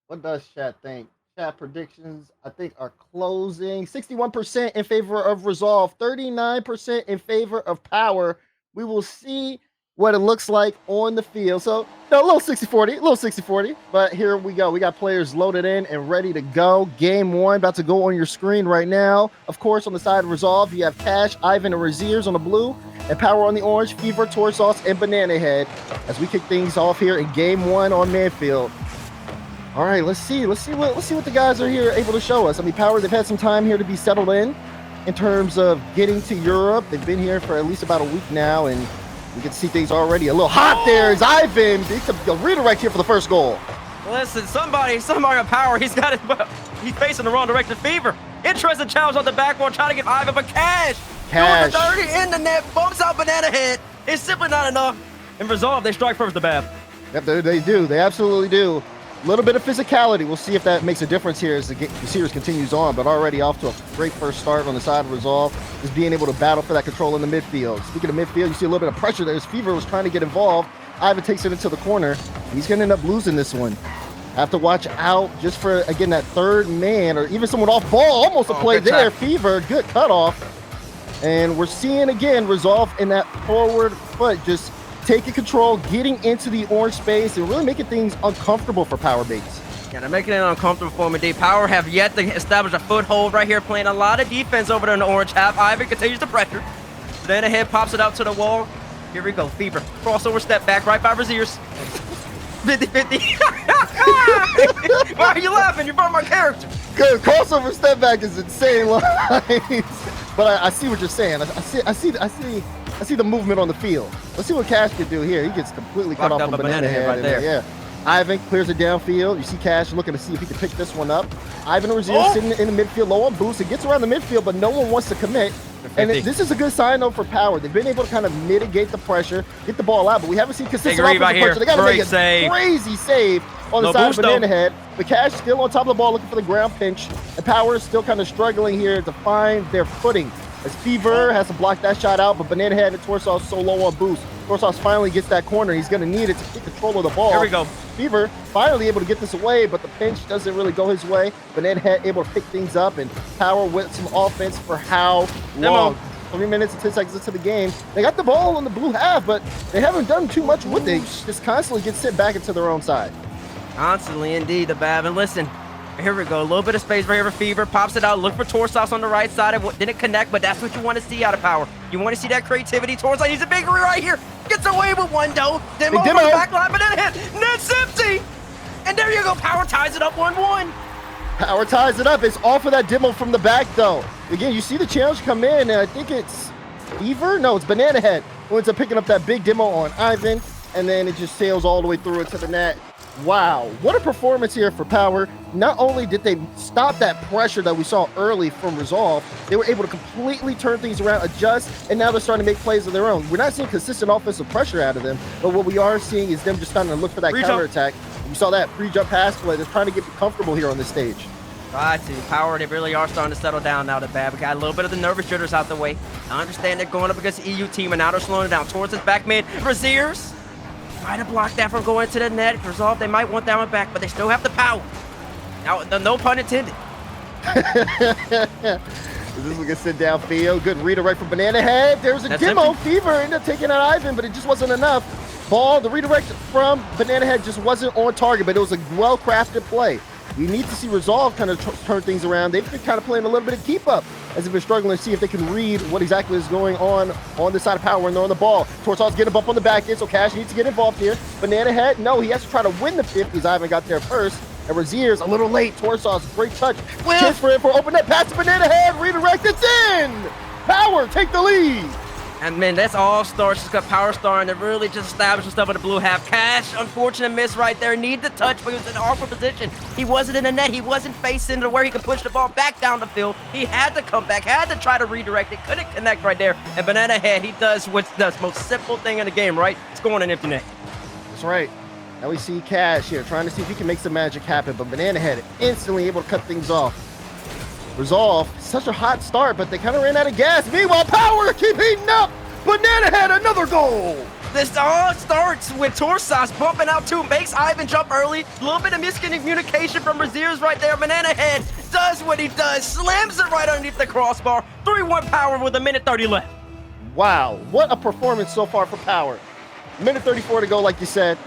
What does chat think? Chat predictions, I think, are closing 61% in favor of Resolve, 39% in favor of Power. We will see what it looks like on the field. So, no, a little 60-40, a little 60-40. But here we go. We got players loaded in and ready to go. Game one about to go on your screen right now. Of course, on the side of Resolve, you have Cash, Ivan, and Raziers on the blue, and Power on the orange, Fever, Toy Sauce, and Banana Head. As we kick things off here in game one on Manfield. All right, let's see what the guys are here able to show us. I mean, Power, they've had some time here to be settled in terms of getting to Europe. They've been here for at least about a week now, and we can see things already a little hot there. Is Ivan? It's a redirect here for the first goal. Listen, somebody on Power. He's facing the wrong direction. Fever. Interesting challenge on the backboard, trying to get Ivan, but Cash. Doing the dirty in the net, bumps out Banana Head. It's simply not enough. In Resolve, they strike first, the Bab. Yep, they do. They absolutely do. A little bit of physicality. We'll see if that makes a difference here as the series continues on, but already off to a great first start on the side of Resolve, is being able to battle for that control in the midfield. Speaking of midfield, you see a little bit of pressure there as Fever was trying to get involved. Ivan takes it into the corner. He's going to end up losing this one. Have to watch out just for, again, that third man or even someone off ball. Almost a play there. Fever, good cutoff. And we're seeing, again, Resolve in that forward foot just taking control, getting into the orange space, and really making things uncomfortable for Power Bates. Yeah, they're making it uncomfortable for him indeed. Power have yet to establish a foothold right here, playing a lot of defense over there in the orange half. Ivan continues to pressure. Then ahead pops it out to the wall. Here we go, Fever. Crossover step back right by Raziers. 50-50. Why are you laughing? You brought my character. Good. Crossover step back is insane lines. But I see what you're saying. I see the movement on the field. Let's see what Cash can do here. He gets completely cut off from Banana Head right there. Yeah. Ivan clears it downfield. You see Cash looking to see if he can pick this one up. Ivan and Razier sitting in the midfield, low on boost. It gets around the midfield, but no one wants to commit. And this is a good sign, though, for Power. They've been able to kind of mitigate the pressure, get the ball out, but we haven't seen consistent offensive pressure. They got to make a crazy save on the side of Banana Head. But Cash still on top of the ball looking for the ground pinch. And Power is still kind of struggling here to find their footing. As Fever has to block that shot out, but Banana Head and Toy Sauce so low on boost. Toy Sauce finally gets that corner. He's going to need it to get control of the ball. Here we go. Fever finally able to get this away, but the pinch doesn't really go his way. Banana Head able to pick things up, and Power with some offense for how long? 3 minutes and 10 seconds into the game. They got the ball in the blue half, but they haven't done too much with it. Just constantly get sent back into their own side. Constantly, indeed, the Bab. And listen, here we go. A little bit of space right here for Fever. Pops it out. Look for Torsauce on the right side. It didn't connect, but that's what you want to see out of Power. You want to see that creativity. Torsauce, he's a big right here. Gets away with one, though. Demo on the back line, but then hit. Net's empty. And there you go. Power ties it up 1-1. Power ties it up. It's off of that demo from the back, though. Again, you see the challenge come in, and I think it's Fever? No, it's Banana Head who ends up picking up that big demo on Ivan, and then it just sails all the way through into the net. Wow, what a performance here for Power. Not only did they stop that pressure that we saw early from Resolve, they were able to completely turn things around, adjust, and now they're starting to make plays of their own. We're not seeing consistent offensive pressure out of them, but what we are seeing is them just starting to look for that counterattack. We saw that pre-jump pass play. They're trying to get comfortable here on this stage. Try to. Power, they really are starting to settle down now, the Bab. We got a little bit of the nervous jitters out the way. I understand they're going up against the EU team, and now they're slowing it down towards his back mid. Raziers trying to block that from going to the net. Resolve, they might want that one back, but they still have the power. Now, no pun intended. This is a sit down field. Good redirect from Banana Head. There's a demo. Empty. Fever ended up taking out Ivan, but it just wasn't enough. Ball, the redirect from Banana Head just wasn't on target, but it was a well-crafted play. We need to see Resolve kind of turn things around. They've been kind of playing a little bit of keep up as they've been struggling to see if they can read what exactly is going on the side of Power when they're on the ball. Torsauce getting up on the back end, so Cash needs to get involved here. Banana Head, no, he has to try to win the 50s. Ivan got there first. And Razier's a little late. Torsauce, great touch. Chance for him for open net. Pass to Banana Head. Redirect. It's in. Power take the lead. And man, that's all stars. Just got Power starting to really just establish stuff in the blue half. Cash, unfortunate miss right there. Need the touch, but he was in an awkward position. He wasn't in the net. He wasn't facing to where he could push the ball back down the field. He had to come back, had to try to redirect it. Couldn't connect right there. And Banana Head, he does what's the most simple thing in the game, right? Scoring an empty net. That's right. Now we see Cash here trying to see if he can make some magic happen, but Banana Head instantly able to cut things off. Resolve, such a hot start, but they kind of ran out of gas. Meanwhile, Power keep heating up. Banana Head, another goal. This all starts with Torsas bumping out two, makes Ivan jump early. A little bit of miscommunication from Braziers right there. Banana Head does what he does, slams it right underneath the crossbar. 3-1 Power with a minute 30 left. Wow, what a performance so far for Power. Minute 34 to go, like you said.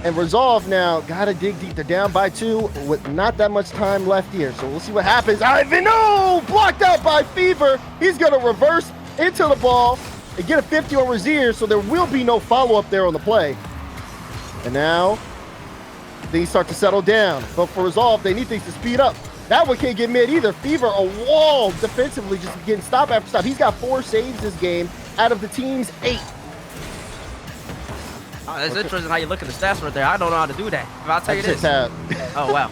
And Resolve now gotta dig deep. They're down by 2 with not that much time left here. So we'll see what happens. Ivan, no! Blocked out by Fever. He's gonna reverse into the ball and get a 50 on Razier, so there will be no follow-up there on the play. And now things start to settle down. But for Resolve, they need things to speed up. That one can't get mid either. Fever, a wall defensively, just getting stop after stop. He's got 4 saves this game out of the team's 8. Oh, that's interesting how you look at the stats right there. I don't know how to do that. But I'll tell you this. Tab. Oh, wow.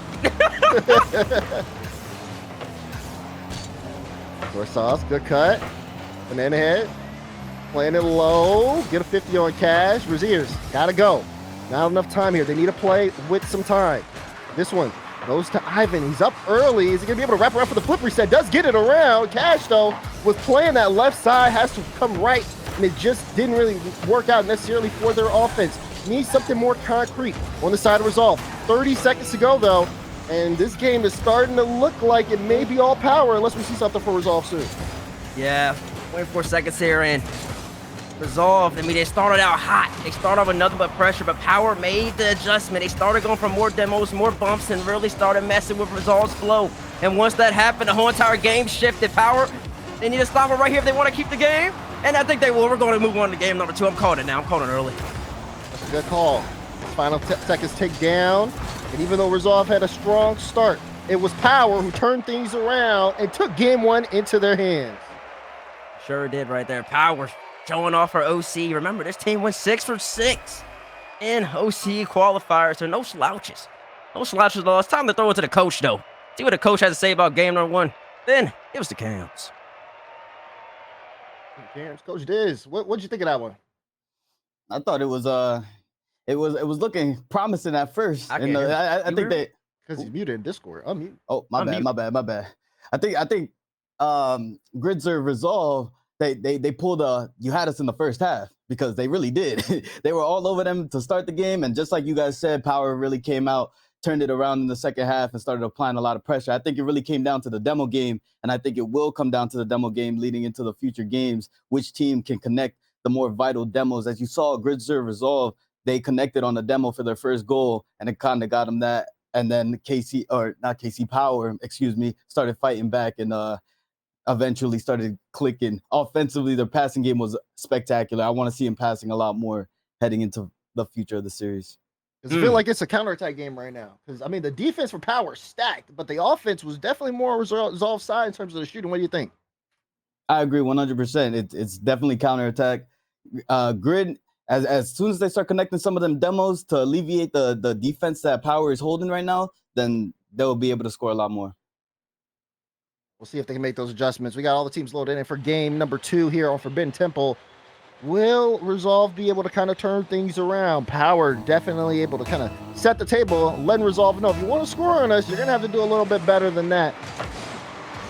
Sauce, good cut. Banana Head, playing it low. Get a 50 on Cash. Raziers, gotta go. Not enough time here. They need to play with some time. This one goes to Ivan. He's up early. Is he gonna be able to wrap around for the flip reset? Does get it around. Cash, though, was playing that left side, has to come right, and it just didn't really work out necessarily for their offense. Needs something more concrete on the side of Resolve. 30 seconds to go, though, and this game is starting to look like it may be all Power unless we see something for Resolve soon. Yeah, 24 seconds here, and Resolve, I mean, they started out hot. They started off with nothing but pressure, but Power made the adjustment. They started going for more demos, more bumps, and really started messing with Resolve's flow. And once that happened, the whole entire game shifted. Power, they need to stop it right here if they want to keep the game. And I think they will. We're going to move on to game number 2. I'm calling it now. I'm calling it early. That's a good call. Final seconds tick down. And even though Resolve had a strong start, it was Power who turned things around and took game 1 into their hands. Sure did right there. Power showing off her OC. Remember, this team went 6 for 6 in OC qualifiers. So no slouches. No slouches at all. It's time to throw it to the coach, though. See what the coach has to say about game number 1. Then give us the cams. Coach Diz, what'd you think of that one? I thought it was looking promising at first. I think they, because he's muted in Discord. Unmute. Oh, my bad. I think GRIDSERVE Resolve, they pulled you had us in the first half, because they really did. They were all over them to start the game, and just like you guys said, Power really came out, turned it around in the second half, and started applying a lot of pressure. I think it really came down to the demo game, and I think it will come down to the demo game leading into the future games, which team can connect the more vital demos. As you saw, GRIDSERVE Resolve, they connected on the demo for their first goal, and it kind of got them that. And then Power, started fighting back and eventually started clicking. Offensively, their passing game was spectacular. I want to see him passing a lot more heading into the future of the series. I feel like it's a counterattack game right now. Because, I mean, the defense for Power stacked, but the offense was definitely more Resolve side in terms of the shooting. What do you think? I agree 100%. It's definitely counterattack. Grid, as soon as they start connecting some of them demos to alleviate the defense that Power is holding right now, then they'll be able to score a lot more. We'll see if they can make those adjustments. We got all the teams loaded in for game number 2 here on Forbidden Temple. Will Resolve be able to kind of turn things around? Power definitely able to kind of set the table, letting Resolve know if you want to score on us, you're going to have to do a little bit better than that.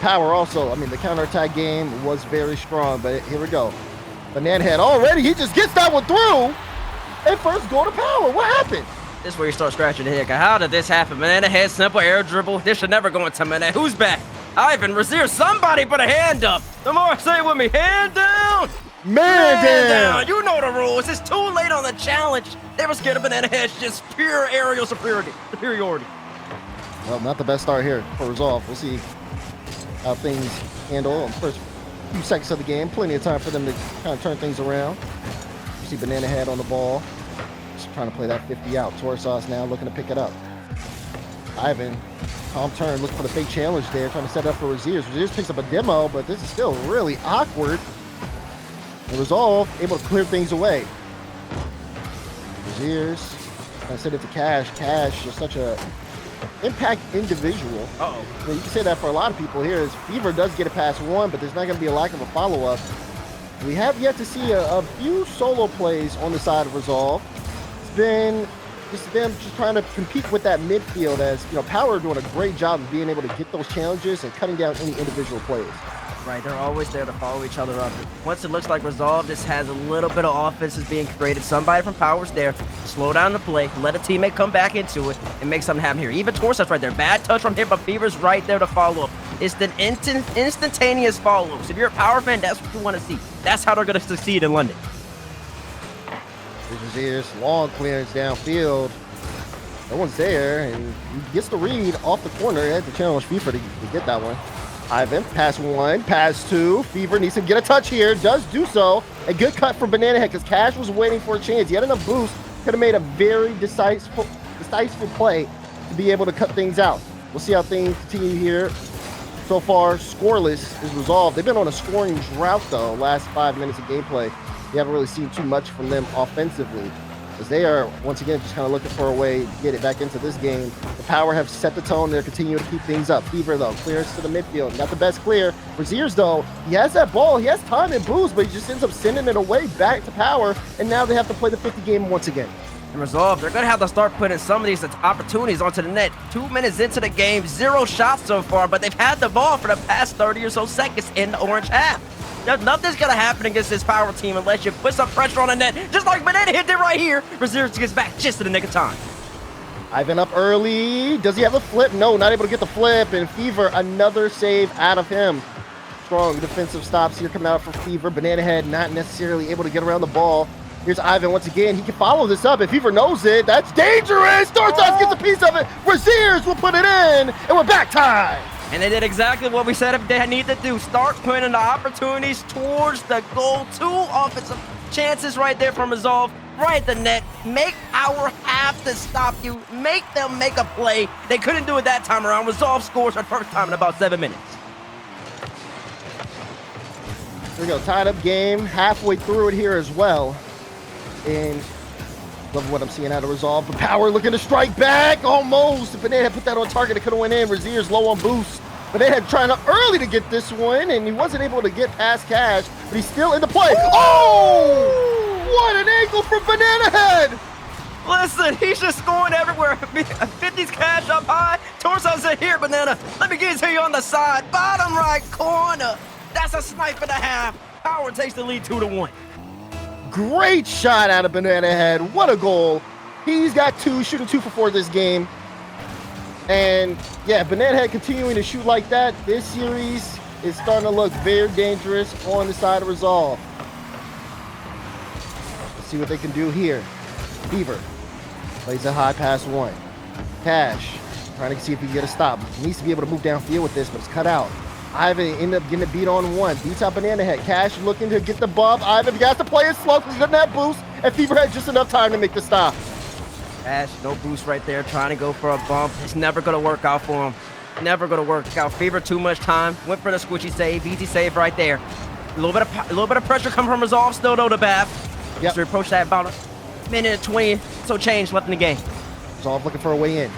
Power also, I mean, the counterattack game was very strong, but here we go. Banana Head already, he just gets that one through. And first go to Power. What happened? This is where you start scratching your head. How did this happen? Banana Head, simple air dribble. This should never go into Banana. Who's back? Ivan, Razier, somebody put a hand up. The more say it with me, hand down. Man down. You know the rules. It's too late on the challenge. They were scared of Banana Head's just pure aerial superiority. Well, not the best start here for Resolve. We'll see how things handle in the first few seconds of the game. Plenty of time for them to kind of turn things around. You see Banana Head on the ball. Just trying to play that 50 out. Torsas now looking to pick it up. Ivan, calm turn, looking for the fake challenge there, trying to set it up for Raziers. Raziers picks up a demo, but this is still really awkward. And Resolve able to clear things away. Raziers, trying to send it to Cash. Cash is such a impact individual. Uh-oh. I mean, you can say that for a lot of people here. Is Fever does get it past one, but there's not going to be a lack of a follow-up. We have yet to see a few solo plays on the side of Resolve. It's been just them just trying to compete with that midfield, as you know, Power doing a great job of being able to get those challenges and cutting down any individual plays. Right, they're always there to follow each other up. Once it looks like Resolve just has a little bit of offense is being created, somebody from Power's there, slow down the play, let a teammate come back into it, and make something happen here. Even Torsa's right there. Bad touch from him, but Fever's right there to follow up. It's the instantaneous follow-ups. If you're a Power fan, that's what you want to see. That's how they're going to succeed in London. Here's long clearance downfield. No one's there, and he gets the read off the corner. He had to challenge Fever to get that one. Ivan, pass 1, pass 2. Fever needs to get a touch here, does do so. A good cut for Banana Head because Cash was waiting for a chance. He had enough boost, could have made a very decisive play to be able to cut things out. We'll see how things continue here. So far, scoreless is Resolved. They've been on a scoring drought, though, last 5 minutes of gameplay. You haven't really seen too much from them offensively, as they are, once again, just kind of looking for a way to get it back into this game. The Power have set the tone. They're continuing to keep things up. Fever, though, clearance to the midfield. Not the best clear. Braziers, though, he has that ball. He has time and boost, but he just ends up sending it away back to Power, and now they have to play the 50 game once again. And Resolve, they're going to have to start putting some of these opportunities onto the net. 2 minutes into the game, 0 shots so far, but they've had the ball for the past 30 or so seconds in the orange half. Nothing's going to happen against this Power team unless you put some pressure on the net, just like Banana Head did right here. Braziers gets back just in the nick of time. Ivan up early. Does he have the flip? No, not able to get the flip. And Fever, another save out of him. Strong defensive stops here coming out for Fever. Banana Head not necessarily able to get around the ball. Here's Ivan once again. He can follow this up. If Fever knows it, that's dangerous. Starsize gets a piece of it. Braziers will put it in. And we're back time. And they did exactly what we said they need to do. Start putting the opportunities towards the goal. 2 offensive chances right there from Resolve. Right at the net. Make Power have to stop you. Make them make a play. They couldn't do it that time around. Resolve scores for the first time in about 7 minutes. Here we go. Tied up game. Halfway through it here as well. And love what I'm seeing out of Resolve. But Power looking to strike back. Almost. If Banana had put that on target, it could have went in. Razier's low on boost. Banana had trying to early to get this one, and he wasn't able to get past Cash, but he's still in the play. Oh! What an angle from Banana Head! Listen, he's just scoring everywhere. 50's Cash up high. Torso's in here, Banana. Let me get it to you on the side. Bottom right corner. That's a snipe and a half. Power takes the lead 2-1. Great shot out of Banana Head. What a goal. He's got 2, shooting 2 for 4 this game. And yeah, Banana Head continuing to shoot like that. This series is starting to look very dangerous on the side of Resolve. Let's see what they can do here. Fever plays a high pass 1. Cash trying to see if he can get a stop. He needs to be able to move downfield with this, but it's cut out. Ivan ended up getting a beat on 1. Beats out Banana Head. Cash looking to get the bump. Ivan got to play it slow because he doesn't have boost. And Fever had just enough time to make the stop. Cash, no boost right there, trying to go for a bump. It's never going to work out for him. Never going to work out. Fever too much time. Went for the squishy save. Easy save right there. A little bit of pressure coming from Resolve still though to Bath. Yep. To approach that about a minute and 20 so change left in the game. Resolve looking for a way in.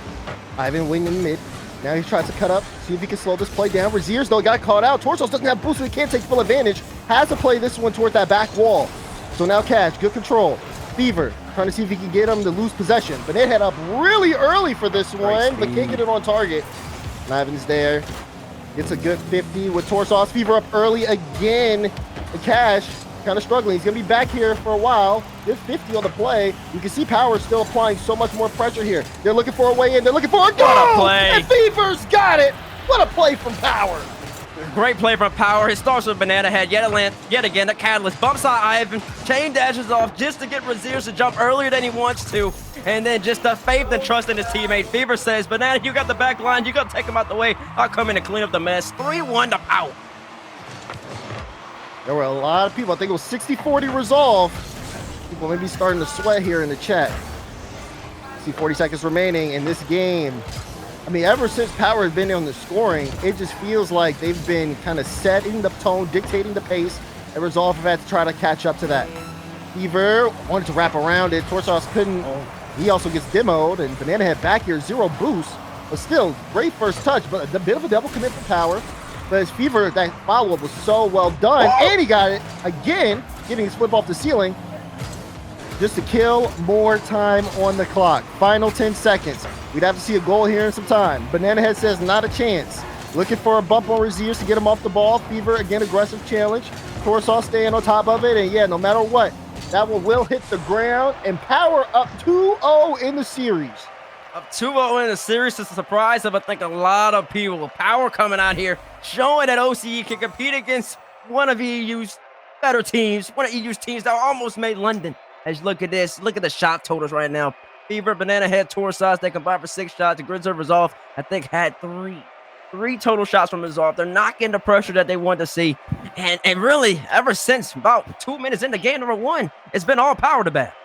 Ivan wing in mid. Now he tries to cut up, see if he can slow this play down. Braziers, though, got caught out. Torsos doesn't have boost, so he can't take full advantage. Has to play this one toward that back wall. So now Cash, good control. Fever, trying to see if he can get him to lose possession. But they head up really early for this one, but can't get it on target. Ivan's there. Gets a good 50 with Torsos. Fever up early again. And Cash kind of struggling. He's going to be back here for a while. Good 50 on the play. You can see Power still applying so much more pressure here. They're looking for a way in. They're looking for a goal! What a play! And Fever's got it! What a play from Power! Great play from Power. It starts with Banana Head yet again. The catalyst bumps out Ivan. Chain dashes off just to get Braziers to jump earlier than he wants to. And then just the faith and trust in his teammate. Fever says, Banana, you got the back line. You got to take him out the way. I'll come in and clean up the mess. 3-1 to Power. There were a lot of people. I think it was 60-40 Resolve. People may be starting to sweat here in the chat. See 40 seconds remaining in this game. I mean, ever since Power has been on the scoring, it just feels like they've been kind of setting the tone, dictating the pace, and Resolve have had to try to catch up to that. Fever wanted to wrap around it. Torsos couldn't. He also gets demoed, and Banana Head back here, 0 boost. But still, great first touch, but a bit of a double commit for Power. But his Fever, that follow-up was so well done, and he got it again, getting his flip off the ceiling, just to kill more time on the clock. Final 10 seconds. We'd have to see a goal here in some time. Banana Head says not a chance. Looking for a bump on Raziers to get him off the ball. Fever, again, aggressive challenge. Torsos staying on top of it. And yeah, no matter what, that one will hit the ground. And Power up 2-0 in the series. Up 2-0 in the series is a surprise of, I think, a lot of people. Power coming out here, showing that OCE can compete against one of EU's better teams, one of EU's teams that almost made London. As you look at this, look at the shot totals right now. Fever, Banana Head, Torsos, they combined for 6 shots. The GRIDSERVE Resolve, I think, had three total shots from Resolve. They're not getting the pressure that they want to see. And really, ever since about 2 minutes into game number 1, it's been all Power to bat.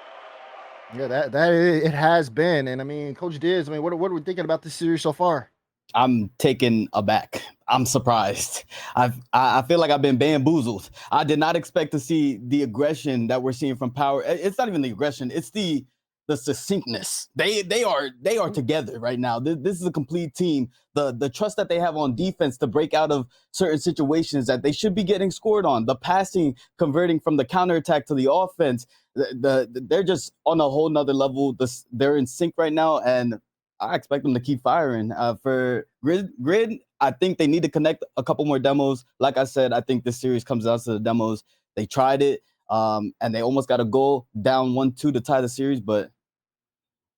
Yeah, it has been. And I mean, Coach Diz, I mean, what are we thinking about this series so far? I'm taken aback. I'm surprised. I feel like I've been bamboozled. I did not expect to see the aggression that we're seeing from Power. It's not even the aggression. It's the succinctness. They are together right now. This is a complete team. The trust that they have on defense to break out of certain situations that they should be getting scored on. The passing, converting from the counterattack to the offense. They're just on a whole nother level. They're in sync right now, and I expect them to keep firing. For Grid, I think they need to connect a couple more demos. Like I said, I think this series comes down to the demos. They tried it, and they almost got a goal down 1-2 to tie the series. But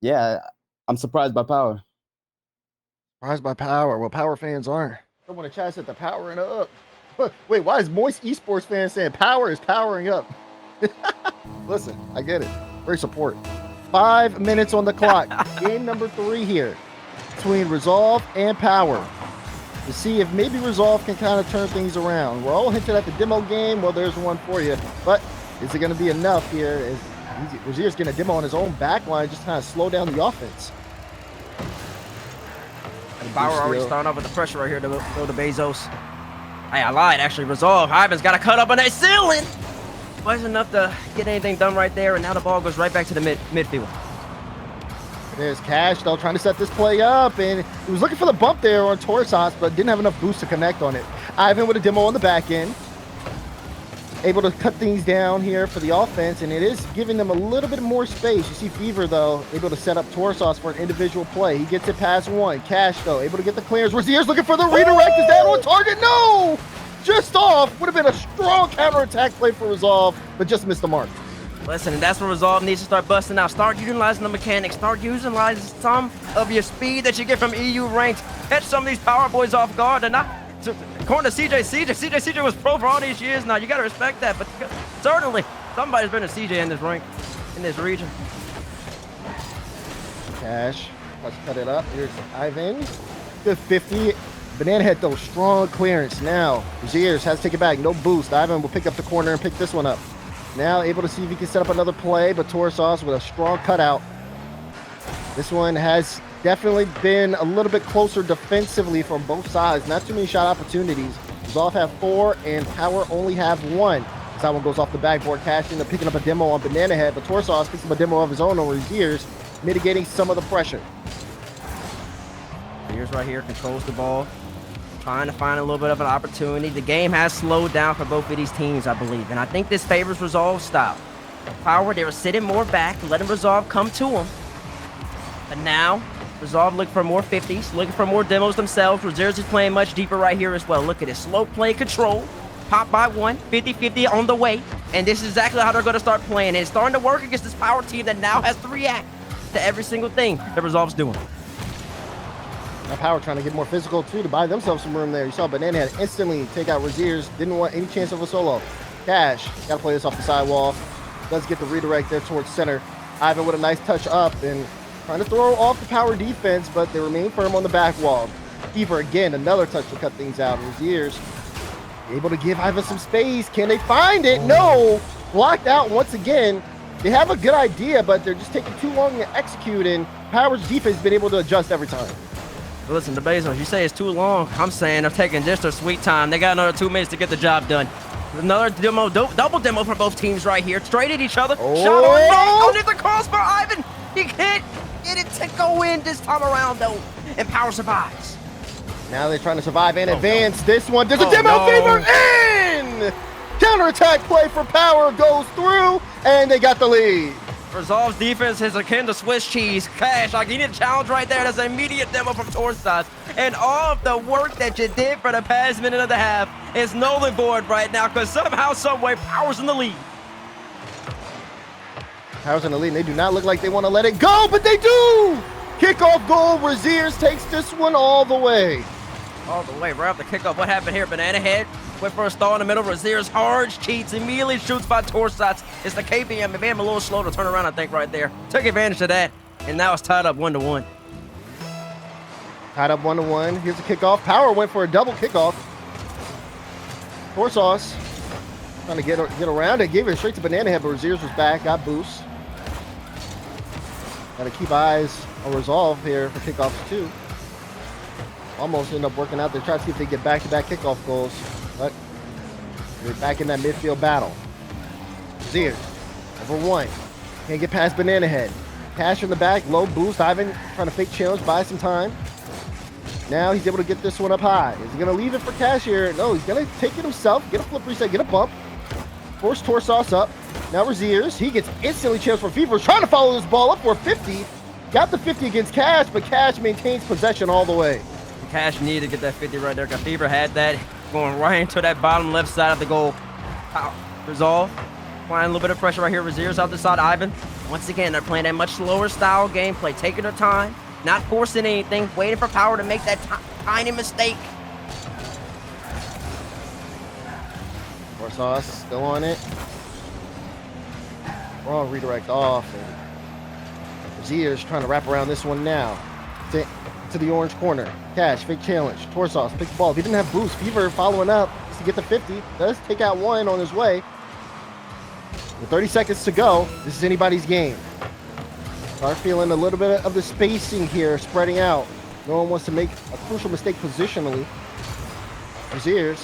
yeah, I'm surprised by Power. Surprised by Power. Well, Power fans aren't. Someone in chat said the powering up. Wait, why is Moist Esports fans saying Power is powering up? Listen, I get it. Great support. 5 minutes on the clock. Game number 3 here between Resolve and Power to see if maybe Resolve can kind of turn things around. We're all hinted at the demo game. Well, there's one for you. But is it going to be enough here? Is Razier's getting a demo on his own backline, just kind of slow down the offense. And Power already starting off with the pressure right here to throw the Bezos. Hey, I lied. Actually, Resolve. Ivan's got to cut up on that ceiling. Wasn't enough to get anything done right there, and now the ball goes right back to the midfield. There's Cash, though, trying to set this play up, and he was looking for the bump there on Torsos, but didn't have enough boost to connect on it. Ivan with a demo on the back end. Able to cut things down here for the offense, and it is giving them a little bit more space. You see Fever, though, able to set up Torsos for an individual play. He gets it past one. Cash, though, able to get the clearance. Razier's looking for the redirect. Is that on target? No! Just off. Would have been a strong counterattack play for Resolve, but just missed the mark. Listen, and that's where Resolve needs to start busting out. Start utilizing the mechanics. Start utilizing some of your speed that you get from EU ranks. Catch some of these Power boys off guard. And not, according to CJ was pro for all these years now. You got to respect that. But certainly, somebody's been a CJ in this rank, in this region. Cash, let's cut it up. Here's Ivan. Good 50. Banana Head, though, strong clearance. Now, Raziers has to take it back. No boost. Ivan will pick up the corner and pick this one up. Now able to see if he can set up another play, but Torsos with a strong cutout. This one has definitely been a little bit closer defensively from both sides. Not too many shot opportunities. Resolve have 4 and Power only have 1. That one goes off the backboard. Cash into picking up a demo on Banana Head, but Torsos picks up a demo of his own over his ears, mitigating some of the pressure. Here's right here, controls the ball. Trying to find a little bit of an opportunity. The game has slowed down for both of these teams, I believe. And I think this favors Resolve style. Power, they were sitting more back, letting Resolve come to them. But now, Resolve looking for more 50s, looking for more demos themselves. Reserves is playing much deeper right here as well. Look at it. Slow play control. Pop by one. 50-50 on the way. And this is exactly how they're going to start playing. And it's starting to work against this Power team that now has to react to every single thing that Resolve's doing. Now Power trying to get more physical, too, to buy themselves some room there. You saw Banana Head instantly take out Raziers. Didn't want any chance of a solo. Cash, got to play this off the sidewall. Does get the redirect there towards center. Ivan with a nice touch up and trying to throw off the Power defense, but they remain firm on the back wall. Fever, again, another touch to cut things out. Raziers able to give Ivan some space. Can they find it? No! Blocked out once again. They have a good idea, but they're just taking too long to execute, and Power's defense has been able to adjust every time. Listen, the Bezos, you say it's too long. I'm saying they're taking just their sweet time. They got another 2 minutes to get the job done. Another demo, double demo for both teams right here. Straight at each other. Oh. Shot on net. Underneath the crossbar, Ivan. He can't get it to go in this time around, though. And Power survives. Now they're trying to survive and advance. No. This one does a demo Fever in! Counterattack play for Power goes through, and they got the lead. Resolve's defense is akin to Swiss cheese. Cash, like you need a challenge right there. That's an immediate demo from Torsas. And all of the work that you did for the past minute and a half is null and void right now because somehow, someway, Power's in the lead. Power's in the lead, and they do not look like they want to let it go, but they do! Kickoff goal, Raziers takes this one all the way. All the way, right off the kickoff. What happened here? Banana Head went for a stall in the middle. Raziers hard cheats, immediately shoots by Torsats. It's the KBM. It made him a little slow to turn around, I think, right there. Took advantage of that, and now it's tied up 1-1. Tied up 1-1. Here's the kickoff. Power went for a double kickoff. Torsas trying to get around it. Gave it straight to Banana Head, but Raziers was back. Got boost. Got to keep eyes on Resolve here for kickoffs, too. Almost end up working out. They try to see if they get back-to-back kickoff goals, but they're back in that midfield battle. Raziers over one. Can't get past Banana Head. Cash in the back, low boost. Ivan trying to fake challenge, buy some time. Now he's able to get this one up high. Is he going to leave it for Cash here? No, he's going to take it himself, get a flip reset, get a bump. Force Torsas up. Now Raziers, he gets instantly chance for Fever. Trying to follow this ball up for a 50. Got the 50 against Cash, but Cash maintains possession all the way. Cash needed to get that 50 right there because Fever had that going right into that bottom left side of the goal. Resolve, applying a little bit of pressure right here. Raziers out the side, Ivan. Once again, they're playing that much slower style gameplay, taking their time, not forcing anything, waiting for Power to make that tiny mistake. Torsas still on it. Wrong redirect off. And Raziers trying to wrap around this one now. To the orange corner. Cash, fake challenge. Torsas, pick the ball. If he didn't have boost, Fever following up to get the 50. Does take out one on his way. With 30 seconds to go, this is anybody's game. Start feeling a little bit of the spacing here spreading out. No one wants to make a crucial mistake positionally. Raziers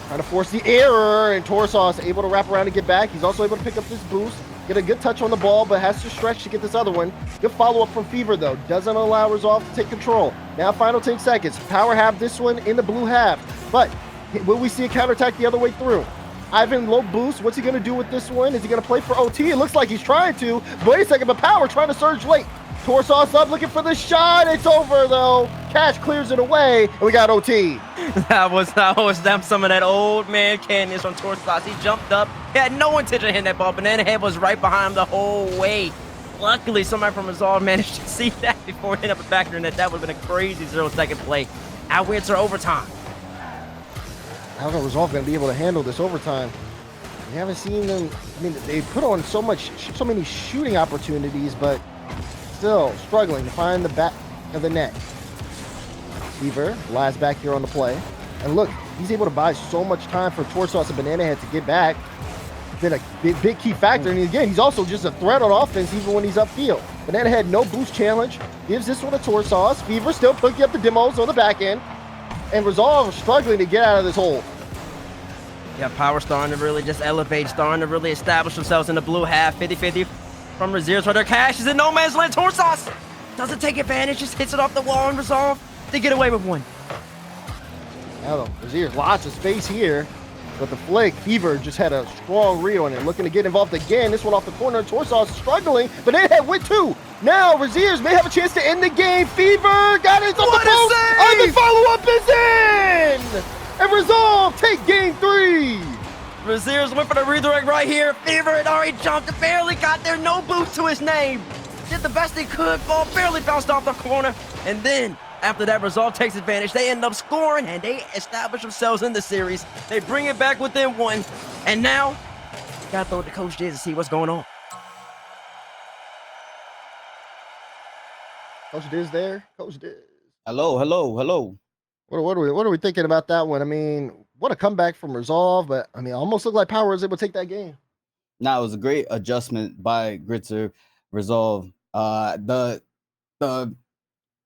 trying to force the error, and Torsas able to wrap around and get back. He's also able to pick up this boost. Get a good touch on the ball, but has to stretch to get this other one. Good follow-up from Fever, though. Doesn't allow Resolve to take control. Now, final 10 seconds. Power have this one in the blue half. But will we see a counterattack the other way through? Ivan, low boost. What's he going to do with this one? Is he going to play for OT? It looks like he's trying to. Wait a second, but Power trying to surge late. Torsas up, looking for the shot. It's over, though. Cash clears it away, and we got OT. That was them, some of that old man canyons from Torsas. He jumped up. He had no intention of hitting that ball. Banana Head was right behind him the whole way. Luckily, somebody from Resolve managed to see that before it ended up a back net. That would have been a crazy 0-second play. Now we enter overtime. How's Resolve going to be able to handle this overtime? We haven't seen them. I mean, they put on so many shooting opportunities, but still struggling to find the back of the net. Fever, last back here on the play. And look, he's able to buy so much time for Torsas and Banana Head to get back. Been a big key factor. And again, he's also just a threat on offense even when he's upfield. Banana Head, no boost challenge. Gives this one to Torsas. Fever still picking up the demos on the back end. And Resolve struggling to get out of this hole. Yeah, Power starting to really just elevate, starting to really establish themselves in the blue half. 50-50 from Raziers for their Cash is in no man's land. Torsas doesn't take advantage, just hits it off the wall and Resolve. They get away with one. Now, Raziers, lots of space here. But the flick, Fever just had a strong read on it. Looking to get involved again. This one off the corner. Torsas struggling, but they had with two. Now, Raziers may have a chance to end the game. Fever got it on the post. And the follow-up is in! And Resolve take game 3. Raziers went for the redirect right here. Fever had already jumped, barely got there. No boost to his name. Did the best he could. Ball barely bounced off the corner. And then, after that, Resolve takes advantage. They end up scoring, and they establish themselves in the series. They bring it back within one. And now, gotta throw it to Coach Diz to see what's going on. Coach Diz there. Coach Diz. Hello. What are we thinking about that one? I mean, what a comeback from Resolve, but I mean, almost looked like Power was able to take that game. Now it was a great adjustment by GRIDSERVE. Resolve. The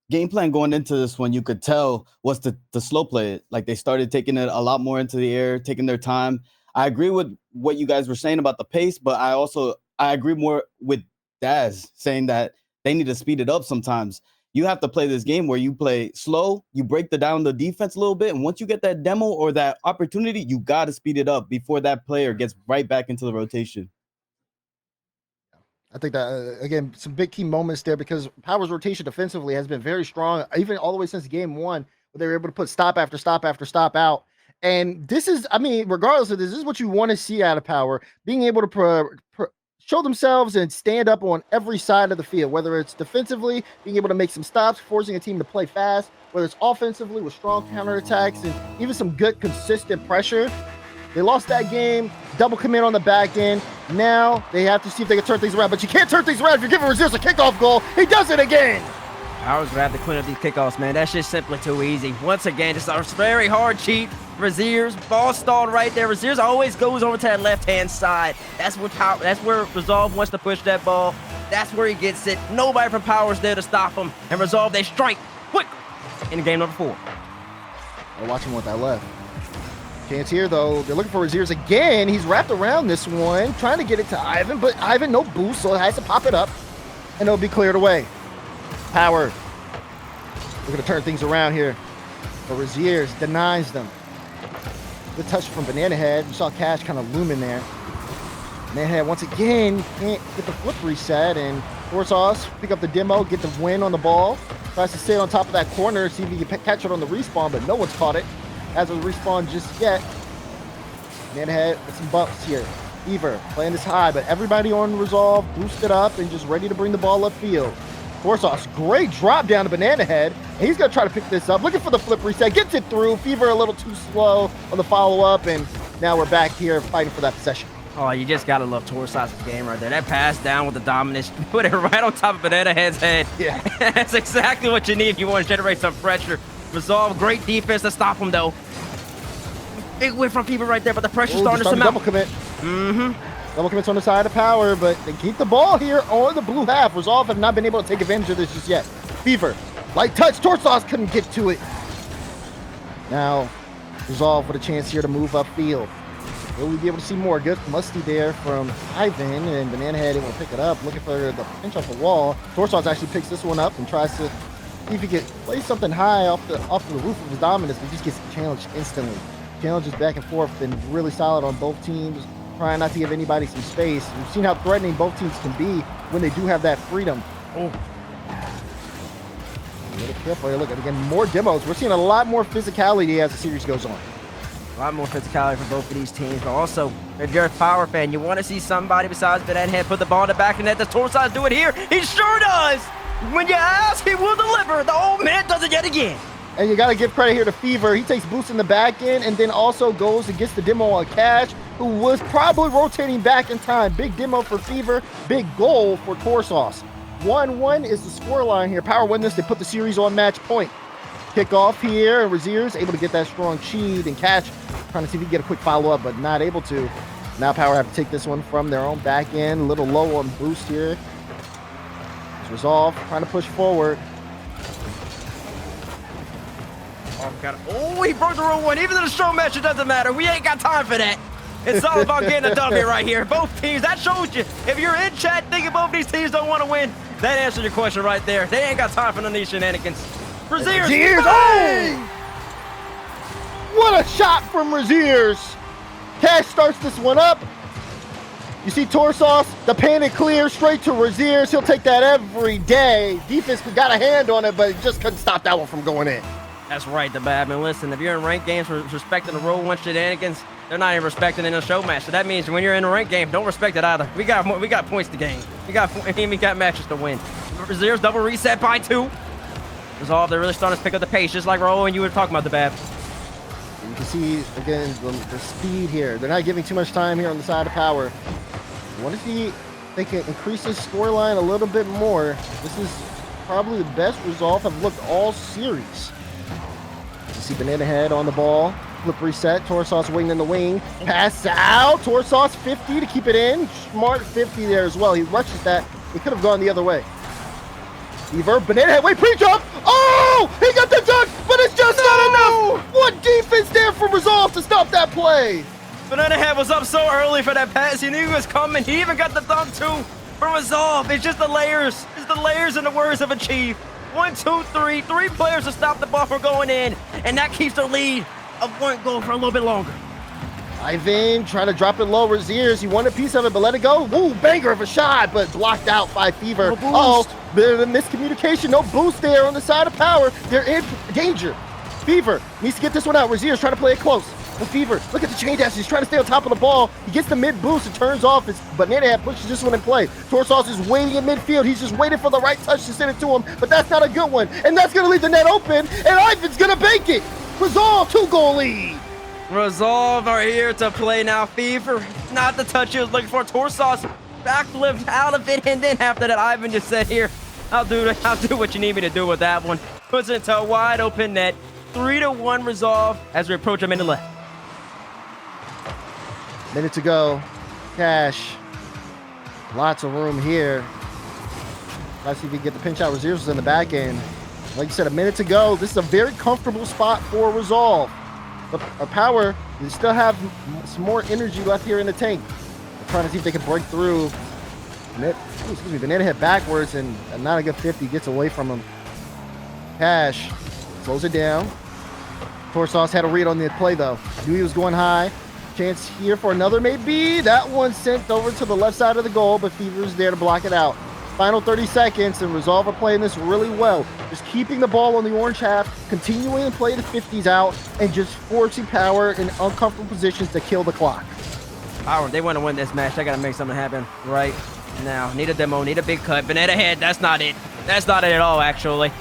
game plan going into this one, you could tell was to slow play it. Like they started taking it a lot more into the air, taking their time. I agree with what you guys were saying about the pace, but I agree more with Daz saying that they need to speed it up sometimes. You have to play this game where you play slow, you break down the defense a little bit, and once you get that demo or that opportunity, you got to speed it up before that player gets right back into the rotation. I think that again, some big key moments there because Power's rotation defensively has been very strong, even all the way since game one, where they were able to put stop after stop after stop out. And this is, I mean, regardless of this is what you want to see out of Power, being able to show themselves and stand up on every side of the field, whether it's defensively, being able to make some stops, forcing a team to play fast, whether it's offensively with strong counterattacks and even some good consistent pressure. They lost that game, double commit on the back end. Now they have to see if they can turn things around, but you can't turn things around if you're giving Reserves a kickoff goal. He does it again. Power's gonna have to clean up these kickoffs, man. That's just simply too easy. Once again, just a very hard cheat. Reserves, ball stalled right there. Reserves always goes over to that left-hand side. That's where Resolve wants to push that ball. That's where he gets it. Nobody from Power's there to stop him. And Resolve, they strike quick in game number 4. I'll watch him with that left. Chance here, though. They're looking for Reserves again. He's wrapped around this one, trying to get it to Ivan, but Ivan, no boost, so it has to pop it up, and it'll be cleared away. Power. We're going to turn things around here. But Reserves denies them. Good touch from Banana Head. You saw Cash kind of looming there. Banana Head, once again, can't get the flip reset, and Sauce pick up the demo, get the win on the ball. Tries to stay on top of that corner, see if he can catch it on the respawn, but no one's caught it. Hasn't respawned just yet. Banana Head with some bumps here. Fever playing this high, but everybody on Resolve boosted up and just ready to bring the ball upfield. Sauce, great drop down to Banana Head. And he's going to try to pick this up. Looking for the flip reset. Gets it through. Fever a little too slow on the follow-up. And now we're back here fighting for that possession. Oh, you just got to love Sauce's game right there. That pass down with the dominance. Put it right on top of Banana Head's head. Yeah. That's exactly what you need if you want to generate some pressure. Resolve, great defense to stop him, though. Big win from Fever right there, but the pressure's starting to double commit. Double commits on the side of Power, but they keep the ball here on the blue half. Resolve have not been able to take advantage of this just yet. Fever, light touch. Sauce couldn't get to it. Now, Resolve with a chance here to move upfield. Will we be able to see more? Good musty there from Ivan, and Banana Head able to pick it up, looking for the pinch off the wall. Sauce actually picks this one up and tries to see if he can play something high off the roof of his dominance, but just gets challenged instantly. Challenges back and forth, been really solid on both teams, trying not to give anybody some space. We've seen how threatening both teams can be when they do have that freedom. Oh. A little careful here. Look, again, more demos. We're seeing a lot more physicality as the series goes on. A lot more physicality for both of these teams, but also, if you're a Power fan, you want to see somebody besides Banana Head put the ball in the back of the net. Does Torsize do it here? He sure does! When you ask, he will deliver. The old man does it yet again. And you got to give credit here to Fever. He takes boost in the back end and then also goes and gets the demo on Cash, who was probably rotating back in time. Big demo for Fever, big goal for Sauce. 1-1 is the scoreline here. Power win this. They put the series on match point. Kickoff here, and Reserves able to get that strong cheat, and Cash trying to see if he can get a quick follow-up, but not able to. Now Power have to take this one from their own back end. A little low on boost here. It's Resolve trying to push forward. Oh, he broke the rule one. Even in the show match, it doesn't matter. We ain't got time for that. It's all about getting a W right here. Both teams, that shows you. If you're in chat thinking both these teams don't want to win, that answers your question right there. They ain't got time for none of these shenanigans. Reserves. Oh! What a shot from Reserves. Cash starts this one up. You see Sauce, the panic clear straight to Reserves. He'll take that every day. Defense got a hand on it, but just couldn't stop that one from going in. That's right, the Badman. Listen, if you're in ranked games respecting the roll one shenanigans, they're not even respecting it in a show match. So that means when you're in a ranked game, don't respect it either. We got points to gain. We got matches to win. Reserves double reset by 2. Resolve, they're really starting to pick up the pace, just like Raul and you were talking about the Bab. You can see, again, the speed here. They're not giving too much time here on the side of Power. I want to see if they can increase this scoreline a little bit more. This is probably the best Resolve have looked all series. You see Banana Head on the ball. Flip reset. Sauce winged in the wing. Pass out. Sauce 50 to keep it in. Smart 50 there as well. He rushes that. It could have gone the other way. Fever, Banana Head, wait, pre-jump! Oh! He got the dunk, but it's just not enough! What defense there from Resolve to stop that play? Banana Head was up so early for that pass. He knew he was coming. He even got the dunk, too, for Resolve. It's just the layers. It's the layers and the words of Achieve. 1, 2, 3. 3 players to stop the ball from going in, and that keeps the lead of 1 goal for a little bit longer. Ivan trying to drop it low. Razier's, he wanted a piece of it, but let it go. Woo, banger of a shot, but blocked out by Fever. No boost. Uh-oh, bit of miscommunication. No boost there on the side of Power. They're in danger. Fever needs to get this one out. Razier's trying to play it close. And Fever, look at the chain dash. He's trying to stay on top of the ball. He gets the mid boost and turns off. His Banana Head pushes this one in play. Torsos is waiting in midfield. He's just waiting for the right touch to send it to him, but that's not a good one. And that's going to leave the net open, and Ivan's going to bank it. Resolve 2-goal lead. Resolve are here to play now. Fever, not the touch he was looking for. Torsos backflipped out of it, and then after that, Ivan just said, "Here, I'll do what you need me to do with that one." Puts it into a wide open net. 3-1 Resolve as we approach a minute left. Minute to go. Cash. Lots of room here. Let's see if we can get the pinch out. Reserves in the back end. Like you said, a minute to go. This is a very comfortable spot for Resolve. But our Power, they still have some more energy left here in the tank. They're trying to see if they can break through. Banana Head backwards, and not a good 50 gets away from him. Cash slows it down. Torsos had a read on the play, though. Knew he was going high. Chance here for another, maybe. That one sent over to the left side of the goal, but Fever's there to block it out. Final 30 seconds, and Resolve are playing this really well. Just keeping the ball on the orange half, continuing to play the 50s out, and just forcing Power in uncomfortable positions to kill the clock. Power, they want to win this match. They got to make something happen right now. Need a demo, need a big cut. Banana Head, that's not it. That's not it at all, actually.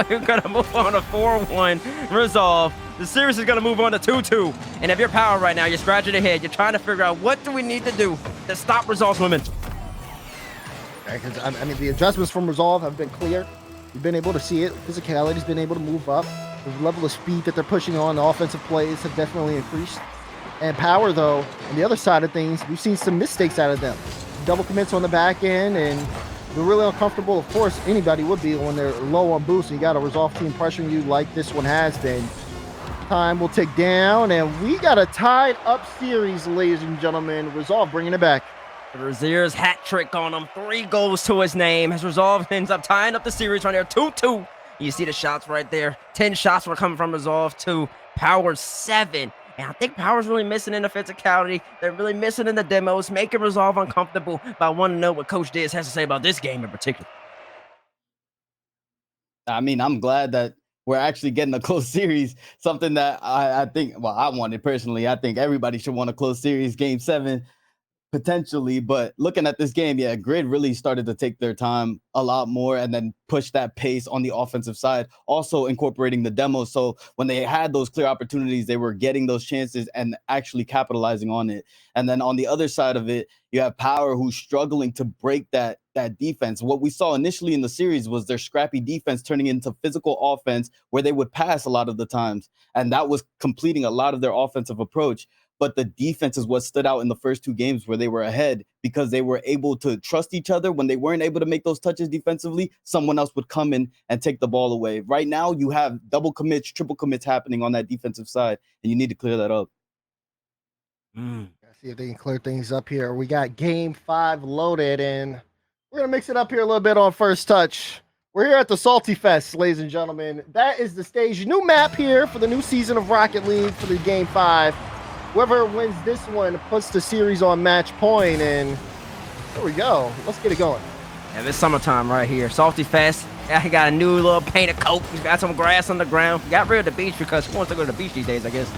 We're going to move on to 4-1 Resolve. The series is going to move on to 2-2. And if you're Power right now, you're scratching your head. You're trying to figure out what do we need to do to stop Resolve's momentum. Because I mean, the adjustments from Resolve have been clear. You've been able to see it. Physicality's been able to move up. The level of speed that they're pushing on, the offensive plays have definitely increased. And Power, though, on the other side of things, we've seen some mistakes out of them. Double commits on the back end, and they're really uncomfortable. Of course, anybody would be when they're low on boost and you got a Resolve team pressuring you like this one has been. Time will tick down, and we got a tied up series, ladies and gentlemen. Resolve bringing it back. Razier's hat trick on him. 3 goals to his name. As Resolve ends up tying up the series right there. 2-2. You see the shots right there. 10 shots were coming from Resolve to Power 7. And I think Power's really missing in the physicality. They're really missing in the demos, making Resolve uncomfortable. But I want to know what Coach Diz has to say about this game in particular. I mean, I'm glad that we're actually getting a close series. Something that I think, well, I wanted personally. I think everybody should want a close series. Game 7. Potentially, but looking at this game, yeah, Grid really started to take their time a lot more and then push that pace on the offensive side, also incorporating the demos. So when they had those clear opportunities, they were getting those chances and actually capitalizing on it. And then on the other side of it, you have Power who's struggling to break that defense. What we saw initially in the series was their scrappy defense turning into physical offense where they would pass a lot of the times. And that was completing a lot of their offensive approach. But the defense is what stood out in the first 2 games where they were ahead because they were able to trust each other. When they weren't able to make those touches defensively, someone else would come in and take the ball away. Right now, you have double commits, triple commits happening on that defensive side, and you need to clear that up. See if they can clear things up here. We got game 5 loaded, and we're going to mix it up here a little bit on first touch. We're here at the Salty Fest, ladies and gentlemen. That is the stage. New map here for the new season of Rocket League for the game 5. Whoever wins this one puts the series on match point, and there we go. Let's get it going. Yeah, it's summertime right here. Salty Fest. Yeah, he got a new little painted coat. He's got some grass on the ground. He got rid of the beach because who wants to go to the beach these days, I guess.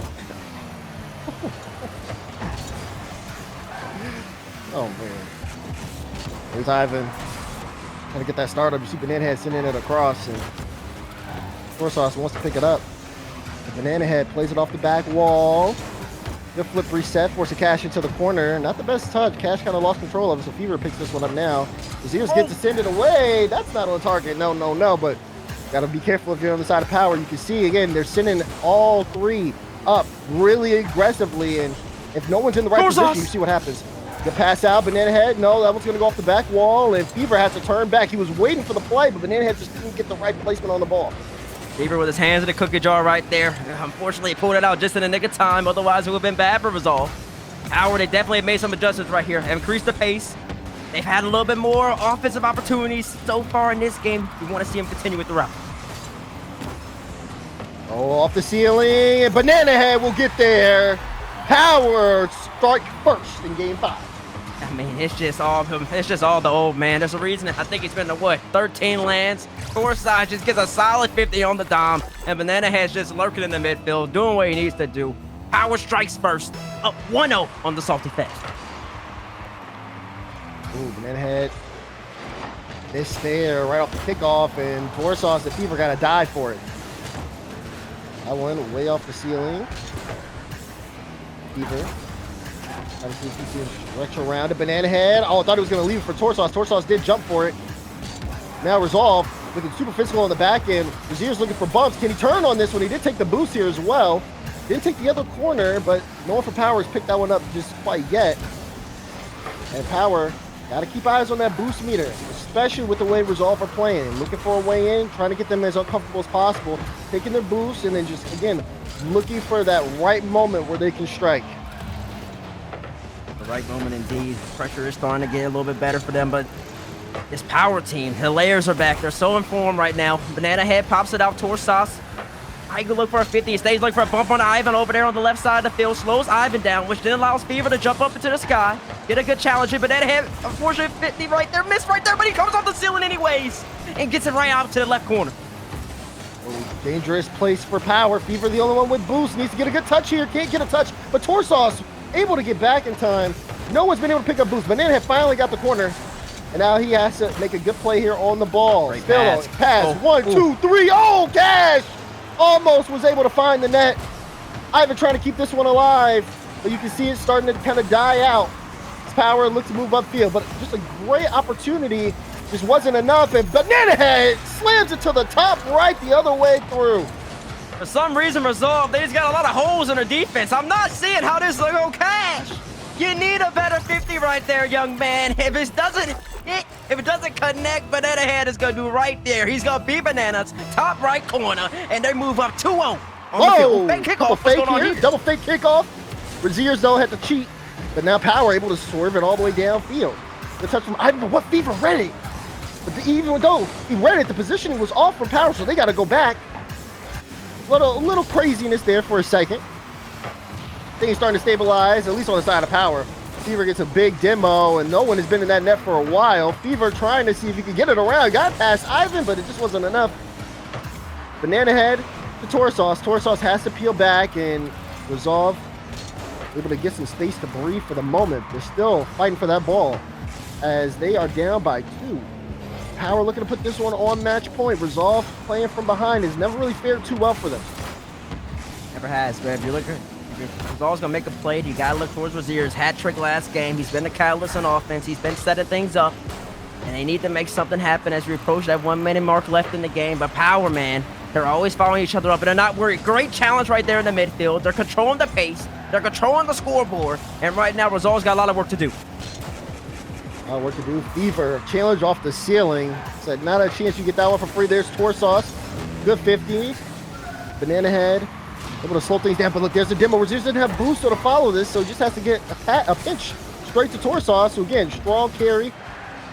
Oh, man. There's Ivan. Trying to get that startup. You see Banana Head sending it across, and Sauce wants to pick it up. The Banana Head plays it off the back wall. Good flip reset, force a Cash into the corner. Not the best touch. Cash kind of lost control of it, so Fever picks this one up now. Razier's get to send it away. That's not on target. No. But got to be careful if you're on the side of Power. You can see, again, they're sending all 3 up really aggressively. And if no one's in the right position, you see what happens. The pass out, Banana Head. No, that one's going to go off the back wall. And Fever has to turn back. He was waiting for the play, but Banana Head just didn't get the right placement on the ball. Fever with his hands in the cookie jar right there. Unfortunately, he pulled it out just in the nick of time. Otherwise, it would have been bad for Resolve. Power, they definitely have made some adjustments right here. Increased the pace. They've had a little bit more offensive opportunities so far in this game. We want to see them continue with the route. Oh, off the ceiling. And Banana Head will get there. Power strike first in game 5. I mean, it's just all of him. It's just all the old man. There's a reason. I think he's been to what, 13 lands. Forsyth just gets a solid 50 on the dom, and Banana Head's just lurking in the midfield, doing what he needs to do. Power strikes first, up 1-0 on the Salty Fest. Ooh, Banana Head. This there right off the kickoff, and Forsyth and Fever got to dive for it. That one way off the ceiling. Fever. Trying to see if he can stretch around to Banana Head. Oh, I thought he was going to leave it for Torsos. Torsos did jump for it. Now Resolve looking super physical on the back end. Razier's looking for bumps. Can he turn on this one? He did take the boost here as well. Didn't take the other corner, but no one for Power has picked that one up just quite yet. And Power, got to keep eyes on that boost meter, especially with the way Resolve are playing. Looking for a way in, trying to get them as uncomfortable as possible. Taking their boost and then just, again, looking for that right moment where they can strike. Right moment indeed. Pressure is starting to get a little bit better for them, but this Power team, the layers are back. They're so in form right now. Banana Head pops it out towards Sauce. I can look for a 50. He stays looking for a bump on Ivan over there on the left side of the field. Slows Ivan down, which then allows Fever to jump up into the sky. Get a good challenge here. Banana Head, unfortunately, 50 right there. Missed right there, but he comes off the ceiling anyways and gets it right out to the left corner. Oh, dangerous place for Power. Fever, the only one with boost, needs to get a good touch here. Can't get a touch, but Torsos able to get back in time. No one's been able to pick up boost. Banana Head finally got the corner, and now he has to make a good play here on the ball. Great Still pass. Oh, 1, 2, 3. Oh, Cash almost was able to find the net. Ivan trying to keep this one alive, but you can see it starting to kind of die out. His Power looks to move upfield, but just a great opportunity. Just wasn't enough, and Banana Head slams it to the top right the other way through. For some reason, Resolve, they just got a lot of holes in their defense. I'm not seeing how this will go Cash. You need a better 50 right there, young man. If it doesn't hit, if it doesn't connect, Banana Head is going to do right there. He's going to beat Bananas, top right corner, and they move up 2-0. Whoa! Fake kickoff. Double What's fake going on here. here? Double fake kickoff. Raziers, though, had to cheat, but now Power able to swerve it all the way downfield. The touch from Ivan, but what Fever read it. But even though he read it, the positioning was off for Power, so they got to go back. Little craziness there for a second. Things starting to stabilize, at least on the side of Power. Fever gets a big demo, and no one has been in that net for a while. Fever trying to see if he can get it around. Got past Ivan, but it just wasn't enough. Banana Head to Torsos. Torsos has to peel back and Resolve able to get some space to breathe for the moment. They're still fighting for that ball as they are down by 2. Power looking to put this one on match point. Resolve playing from behind has never really fared too well for them. Never has, but if you look at Resolve's gonna make a play, you gotta look towards Razier's hat trick last game. He's been the catalyst on offense. He's been setting things up, and they need to make something happen as we approach that 1 minute mark left in the game. But Power, man, they're always following each other up, and they're not worried. Great challenge right there in the midfield. They're controlling the pace. They're controlling the scoreboard, and right now Resolve's got a lot of work to do. Work to do. Fever challenge off the ceiling. Said not a chance you get that one for free. There's Torsos. Good 50. Banana Head able to slow things down, but look, there's a demo. Razir doesn't have boost to follow this, so he just has to get a pinch straight to Torsos, who again, strong carry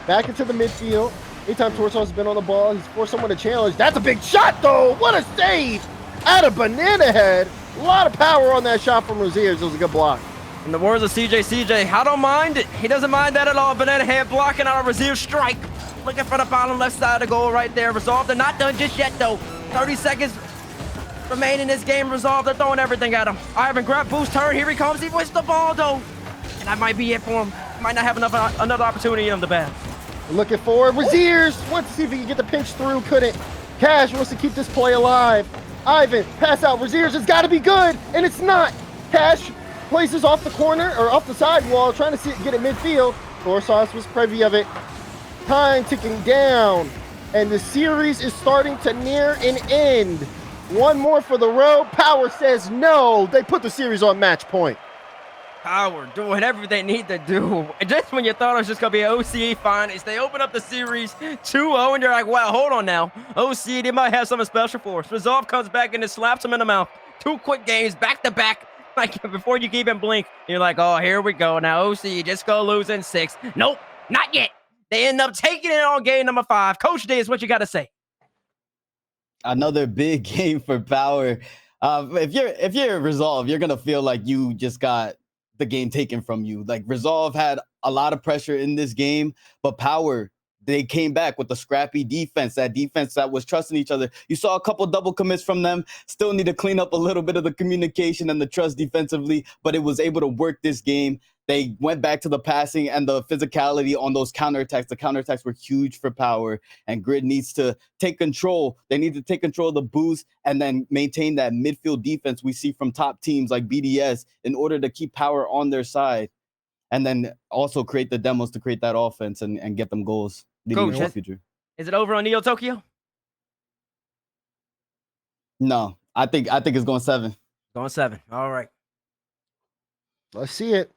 back into the midfield. Anytime Torsos has been on the ball, he's forced someone to challenge. That's a big shot, though. What a save out of Banana Head. A lot of power on that shot from Razir. It was a good block. In the words of CJ, I don't mind it. He doesn't mind that at all. Banana Head blocking out a Razir strike. Looking for the bottom left side of the goal right there. Resolve, they're not done just yet, though. 30 seconds remain in this game. Resolve, they're throwing everything at him. Ivan, grab boost, turn. Here he comes. He wins the ball, though. And that might be it for him. Might not have another opportunity in the bat. Looking forward. Raziers wants to see if he can get the pinch through. Couldn't. Cash wants to keep this play alive. Ivan, pass out. Raziers, it's got to be good. And it's not. Cash places off the corner or off the sidewall, trying to get it midfield. Torsos was privy of it. Time ticking down. And the series is starting to near an end. One more for the road. Power says no. They put the series on match point. Power doing everything they need to do. Just when you thought it was just going to be an OCE finals, they open up the series 2-0, and you're like, wow, hold on now. OCE, they might have something special for us. Resolve comes back and just slaps him in the mouth. 2 quick games, back-to-back. Like, before you can even blink, you're like, oh, here we go. Now, OCE just go lose in 6. Nope, not yet. They end up taking it on game number 5. Coach Diz, what you got to say? Another big game for Power. If you're Resolve, you're gonna feel like you just got the game taken from you. Like Resolve had a lot of pressure in this game, but Power, they came back with the scrappy defense, that defense that was trusting each other. You saw a couple double commits from them. Still need to clean up a little bit of the communication and the trust defensively, but it was able to work this game. They went back to the passing and the physicality on those counterattacks. The counterattacks were huge for Power, and Grid needs to take control. They need to take control of the boost and then maintain that midfield defense we see from top teams like BDS in order to keep Power on their side, and then also create the demos to create that offense and get them goals leading into the future. Is it over on Neo Tokyo? No, I think it's going 7. Going 7. All right. Let's see it.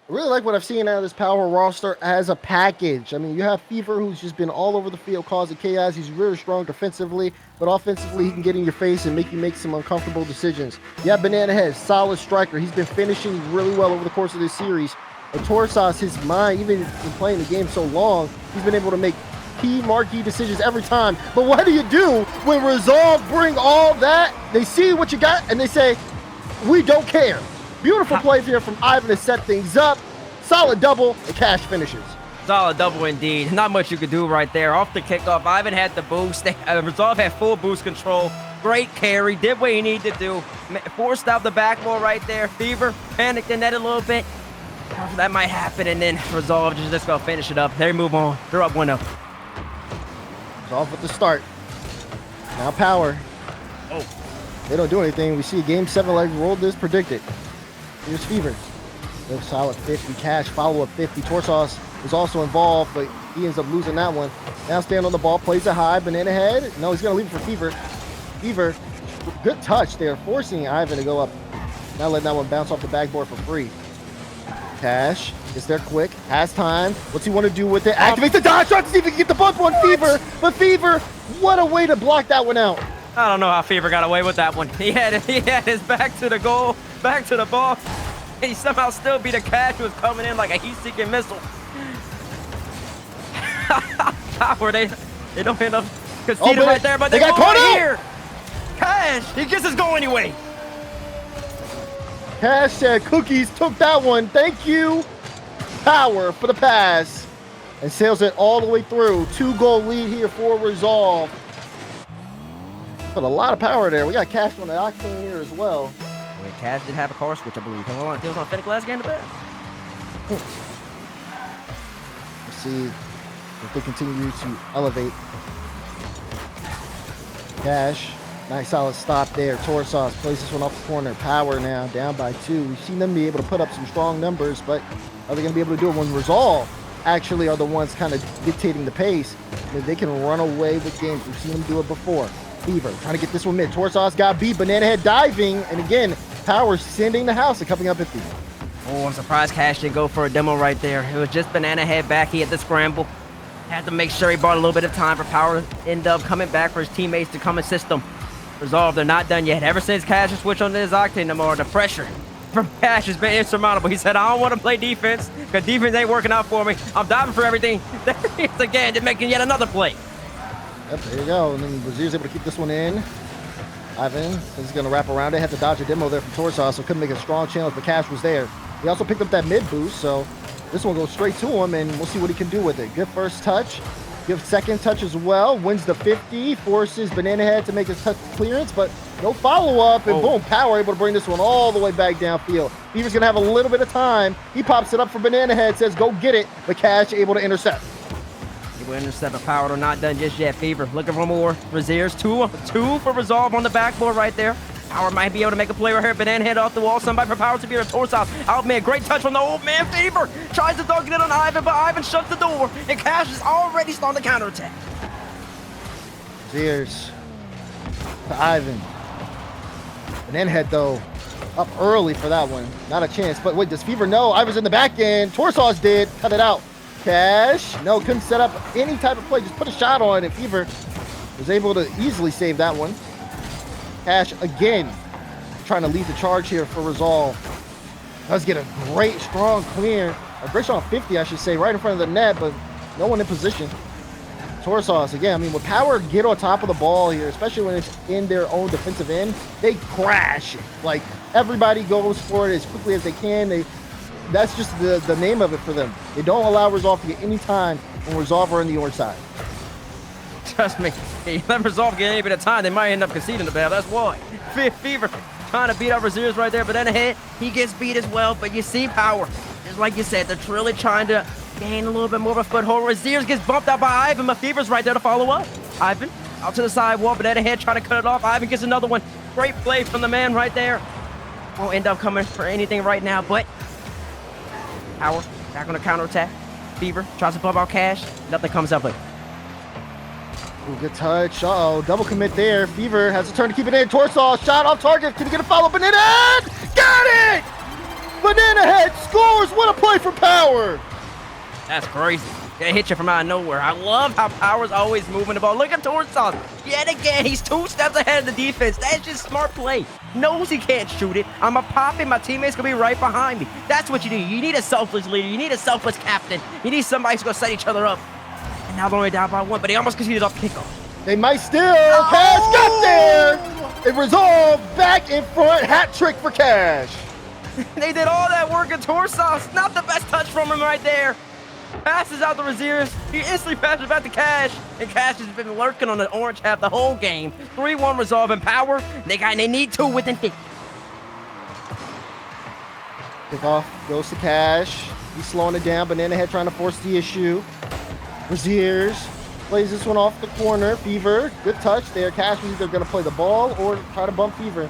I really like what I've seen out of this Power roster as a package. I mean, you have Fever, who's just been all over the field causing chaos. He's really strong defensively, but offensively, he can get in your face and make you make some uncomfortable decisions. You have Banana Head, solid striker. He's been finishing really well over the course of this series. But Torsas, his mind, even in playing the game so long, he's been able to make key marquee decisions every time. But what do you do when Resolve bring all that? They see what you got, and they say, we don't care. Beautiful play here from Ivan to set things up. Solid double, and Cash finishes. Solid double indeed. Not much you could do right there. Off the kickoff, Ivan had the boost. Resolve had full boost control. Great carry. Did what he needed to do. Forced out the backboard right there. Fever panicked in that a little bit. That might happen, and then Resolve just going to finish it up. They move on. They're up 1-0. Resolve with the start. Now Power. Oh. They don't do anything. We see game 7 like rolled as predicted. Here's Fever. No solid 50. Cash follow-up 50. Torsas is also involved, but he ends up losing that one. Now stand on the ball, plays it high. Banana Head. No, he's going to leave it for Fever. Fever, good touch there, forcing Ivan to go up. Now letting that one bounce off the backboard for free. Cash is there quick, has time. What's he want to do with it? Activate the dodge shot to see if he can get the bump on Fever. But Fever, what a way to block that one out. I don't know how Fever got away with that one. He had his back to the goal, back to the ball. He somehow still beat a Cash who was coming in like a heat-seeking missile. Power, they don't end up conceding right there, but they got caught here. Cash, he gets his goal anyway. Cash said Cookies took that one. Thank you, Power, for the pass. And sails it all the way through. 2-goal lead here for Resolve. Put a lot of power there. We got Cash on the octane here as well. Wait, Cash did have a car switch, I believe. He was on Fennec last game to bed. Let's see if they continue to elevate. Cash. Nice solid stop there. Torsas plays this one off the corner. Power now down by 2. We've seen them be able to put up some strong numbers, but are they going to be able to do it when Resolve actually are the ones kind of dictating the pace? I mean, they can run away with games. We've seen them do it before. Fever trying to get this one mid. Torsas got beat. Banana Head diving. And again, Power sending the house and coming up empty. Oh, I'm surprised Cash didn't go for a demo right there. It was just Banana Head back. He had the scramble. Had to make sure he bought a little bit of time for Power to end up coming back for his teammates to come assist him. Resolve, they're not done yet. Ever since Cash has switched on his octane no more, the pressure from Cash has been insurmountable. He said, I don't want to play defense because defense ain't working out for me. I'm diving for everything. There he is again, they're making yet another play. Yep, there you go. And then Wazir's able to keep this one in. Ivan is going to wrap around it. Had to dodge a demo there from Torsas, so couldn't make a strong challenge, but Cash was there. He also picked up that mid boost, so this one goes straight to him, and we'll see what he can do with it. Good first touch. Good second touch as well. Wins the 50. Forces Banana Head to make his touch clearance, but no follow-up. And boom, Power able to bring this one all the way back downfield. Fever's going to have a little bit of time. He pops it up for Banana Head, says go get it, but Cash able to intercept. Able to intercept, but Power not done just yet. Fever looking for more. Razier's two for Resolve on the backboard right there. Power might be able to make a play right here. Banana Head off the wall. Somebody for Power to be a Torsas. Out man, great touch from the old man. Fever tries to dunk it in on Ivan, but Ivan shuts the door. And Cash is already starting the counterattack. Cheers to Ivan. Banana Head though, up early for that one. Not a chance. But wait, does Fever know? Ivan's in the back end. Torsas did. Cut it out. Cash. No, couldn't set up any type of play. Just put a shot on it. Fever was able to easily save that one. Cash again trying to lead the charge here for Resolve. Does get a great strong clear, a great strong 50 I should say, right in front of the net, but no one in position. Sauce again. I mean, when Power get on top of the ball here, especially when it's in their own defensive end, they crash. Like everybody goes for it as quickly as they can. That's just the name of it for them. They don't allow Resolve to get any time when Resolve are on the orange side. Trust me, if you let Resolve get any bit of time, they might end up conceding the battle. That's why. Fever trying to beat up Reserves right there, but then ahead, he gets beat as well. But you see Power, just like you said, they're really trying to gain a little bit more of a foothold. Reserves gets bumped out by Ivan, but Fever's right there to follow up. Ivan out to the sidewall, but then ahead trying to cut it off. Ivan gets another one. Great play from the man right there. Won't end up coming for anything right now, but Power back on the counterattack. Fever tries to bump out Cash. Nothing comes of it. Ooh, good touch. Uh-oh, double commit there. Fever has a turn to keep it in. Torsaw, shot off target. Can he get a follow? Banana Head! Got it! Banana Head scores! What a play for Power! That's crazy. They hit you from out of nowhere. I love how Power's always moving the ball. Look at Torsaw. Yet again, he's 2 steps ahead of the defense. That's just smart play. Knows he can't shoot it. I'm a pop it. My teammates gonna be right behind me. That's what you need. You need a selfless leader. You need a selfless captain. You need somebody who's gonna set each other up. And now they're only down by 1, but they almost conceded off kickoff. They might still. Cash got there. It resolved back in front. Hat trick for Cash. They did all that work at Torsaw. Not the best touch from him right there. Passes out the Reserves. He instantly passes back to Cash. And Cash has been lurking on the orange half the whole game. 3-1 Resolve and Power. They need 2 within 50. Kickoff goes to Cash. He's slowing it down. Banana Head trying to force the issue. Reserves plays this one off the corner. Fever, good touch there. Cash was either going to play the ball or try to bump Fever.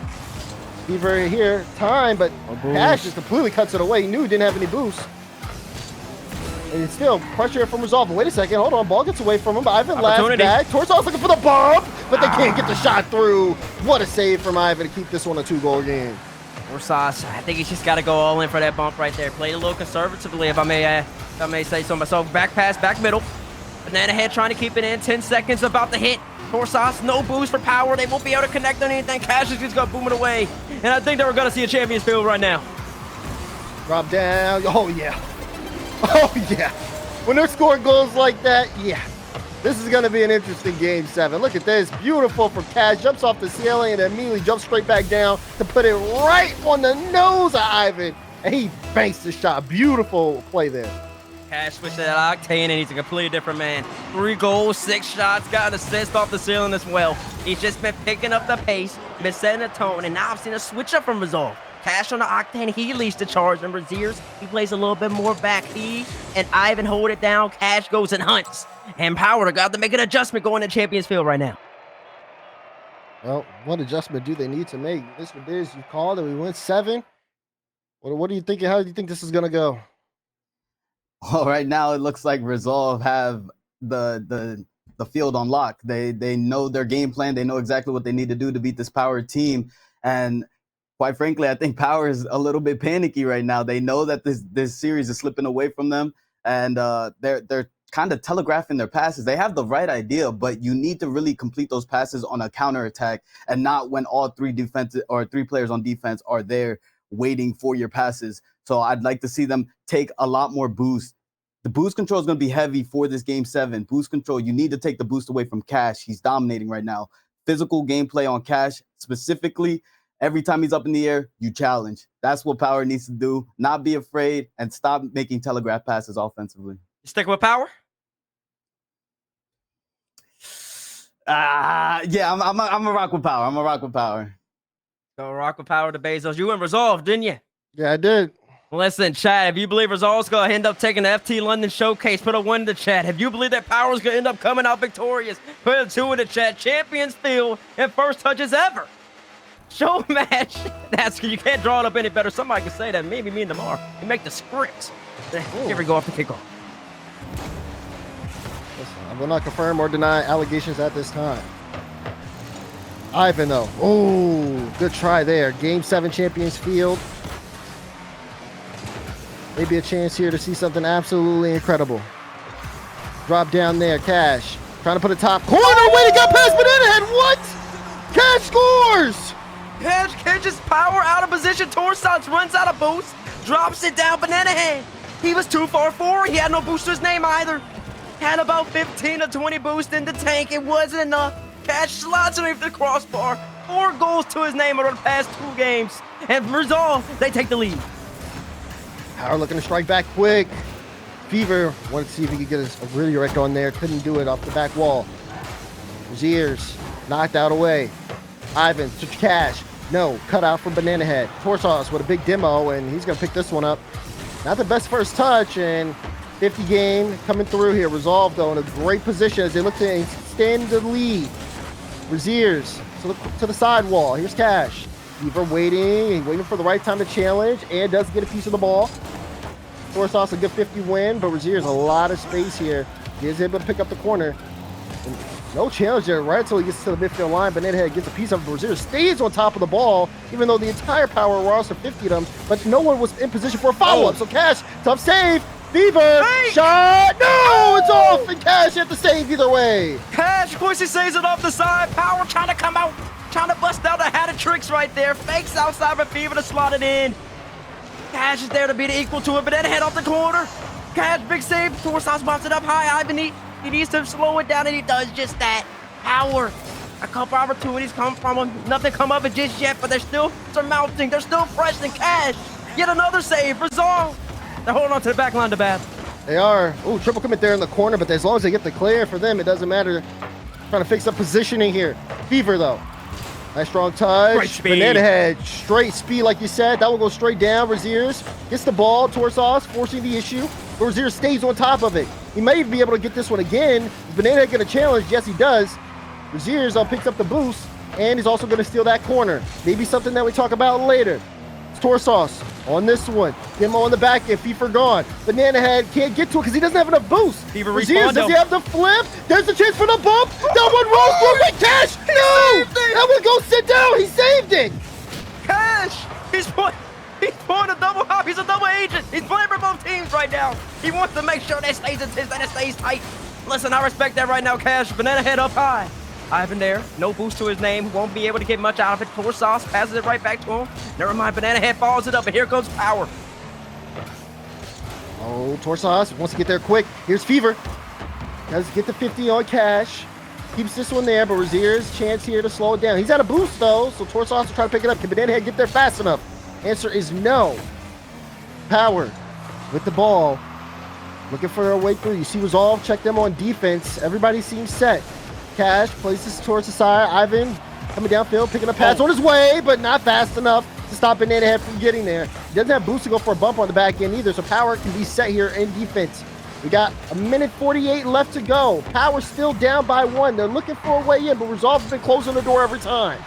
Fever here, time, but Cash just completely cuts it away. He knew he didn't have any boost. And it's still pressure from Resolve. Wait a second, hold on. Ball gets away from him. But Ivan last back. Torsaw's looking for the bump, but they can't get the shot through. What a save from Ivan to keep this one a 2-goal game. Sauce, I think he's just got to go all in for that bump right there. Played a little conservatively, if I may say so myself. Back pass, back middle. Banana Head trying to keep it in. 10 seconds about to hit. Sauce, no boost for Power. They won't be able to connect on anything. Cash is just going to boom it away. And I think that we're going to see a Champions Field right now. Drop down. Oh, yeah. Oh, yeah. When they're scoring goals like that, yeah. This is going to be an interesting Game 7. Look at this. Beautiful from Cash. Jumps off the ceiling and immediately jumps straight back down to put it right on the nose of Ivan. And he banks the shot. Beautiful play there. Cash switched to that Octane, and he's a completely different man. 3 goals, 6 shots, got an assist off the ceiling as well. He's just been picking up the pace, been setting the tone, and now I've seen a switch up from Resolve. Cash on the Octane, he leads the charge. And Reserves, he plays a little bit more back. He and Ivan hold it down. Cash goes and hunts. And Power got to make an adjustment going to Champions Field right now. Well, what adjustment do they need to make? This one is you called it. We went 7. What are you thinking? How do you think this is going to go? Well, right now it looks like Resolve have the field on lock. They know their game plan. They know exactly what they need to do to beat this Power team. And quite frankly, I think Power is a little bit panicky right now. They know that this series is slipping away from them, and they're kind of telegraphing their passes. They have the right idea, but you need to really complete those passes on a counterattack and not when all 3 players on defense are there waiting for your passes. So I'd like to see them take a lot more boost. The boost control is going to be heavy for this Game 7. Boost control, you need to take the boost away from Cash. He's dominating right now. Physical gameplay on Cash specifically. Every time he's up in the air, you challenge. That's what Power needs to do. Not be afraid and stop making telegraph passes offensively. You stick with Power? Yeah, I'm a rock with Power. I'm a rock with Power. So rock with Power to Bezos. You went Resolve, didn't you? Yeah, I did. Listen, chat, if you believe Resolve's going to end up taking the FT London Showcase, put a 1 in the chat. If you believe that Power's going to end up coming out victorious, put a 2 in the chat. Champions Field and first touches ever. Showmatch. That's you can't draw it up any better. Somebody can say that. Maybe me and Demar. You make the scripts. Here we go off the kickoff. Listen, I will not confirm or deny allegations at this time. Ivan, though. Oh, good try there. Game 7 Champions Field. Maybe a chance here to see something absolutely incredible. Drop down there. Cash trying to put a top corner. Wait, he got past Banana Head. What? Cash scores! Cash catches Power out of position. Torsons runs out of boost. Drops it down. Banana Head. He was too far forward. He had no boost to his name either. Had about 15 to 20 boost in the tank. It wasn't enough. Cash slots underneath the crossbar. 4 goals to his name over the past 2 games. And Resolve, they take the lead. Power looking to strike back quick. Fever wanted to see if he could get a redirect on there. Couldn't do it off the back wall. Ziers knocked out away. Ivan to Cash. No, cut out from Banana Head. Torsauce with a big demo, and he's going to pick this one up. Not the best first touch, and 50 game coming through here. Resolve, though, in a great position as they look to extend the lead. Raziers to the sidewall. Here's Cash. Fever waiting for the right time to challenge, and does get a piece of the ball. Torsauce a good 50 win, but Raziers a lot of space here. He is able to pick up the corner. And no challenge there right until he gets to the midfield line. Banana Head gets a piece of it. Raziers stays on top of the ball, even though the entire Power roster 50'd him, but no one was in position for a follow-up. So Cash, tough save. Fever, shot, no, it's off, and Cash had to save either way. Cash, of course, he saves it off the side. Power trying to come out, trying to bust out a hat of tricks right there. Fakes outside for Fever to slot it in. Cash is there to be the equal to it, but then head off the corner. Cash, big save. Torsauce bumps it up high. Ivan, he needs to slow it down, and he does just that. Power. A couple opportunities come from him. Nothing come of it just yet, but they're still surmounting. They're still fresh in Cash. Yet another save. Resolve. They're holding on to the back line to bat. They are. Ooh, triple commit there in the corner, but as long as they get the clear for them, it doesn't matter. Trying to fix up positioning here. Fever, though. Nice strong touch. Great speed. Banana Head, straight speed, like you said. That will go straight down. Raziers gets the ball. Torsauce forcing the issue. But Raziers stays on top of it. He may even be able to get this one again. Is Banana Head going to challenge? Yes, he does. Raziers picks up the boost, and he's also going to steal that corner. Maybe something that we talk about later. It's Torsauce on this one. Demo on the back end. Fever gone. Banana Head can't get to it because he doesn't have enough boost. Fever Raziers, does he have the flip? There's a chance for the bump. That one rolls through with Cash. No! That one goes sit down. He saved it. Cash! He's pulling a double hop. He's a double agent. He's playing for both teams right now. He wants to make sure that stays tight. Listen, I respect that right now, Cash. Banana Head up high. Ivan there, no boost to his name, won't be able to get much out of it. Torsauce passes it right back to him. Never mind, Banana Head follows it up, and here comes Power. Oh, Torsauce wants to get there quick. Here's Fever. Does get the 50 on Cash. Keeps this one there, but Raziers chance here to slow it down. He's at a boost, though, so Torsauce will try to pick it up. Can Banana Head get there fast enough? Answer is no. Power with the ball. Looking for a way through. You see Resolve, check them on defense. Everybody seems set. Cash places towards the side. Ivan coming downfield, picking up pass on his way, but not fast enough to stop Banana Head from getting there. He doesn't have boost to go for a bump on the back end either, so Power can be set here in defense. We got a minute 48 left to go. Power still down by 1. They're looking for a way in, but Resolve's been closing the door every time.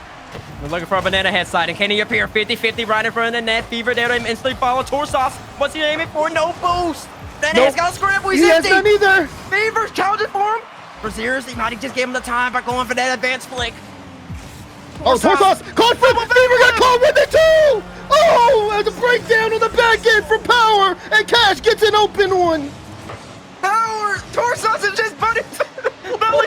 We're looking for a Banana Head side, and can he appear? 50-50 right in front of the net. Fever there to instantly follow Torsauce. What's he aiming for? No boost. Banana Head's got a scramble. He's empty. He has none either. Fever's challenging for him. Raziers, he might have just gave him the time by going for that advanced flick. Oh, Torsauce caught from Fever, got caught with it too! Oh, there's a breakdown on the back end for Power, and Cash gets an open one. Power! Torsauce is just belly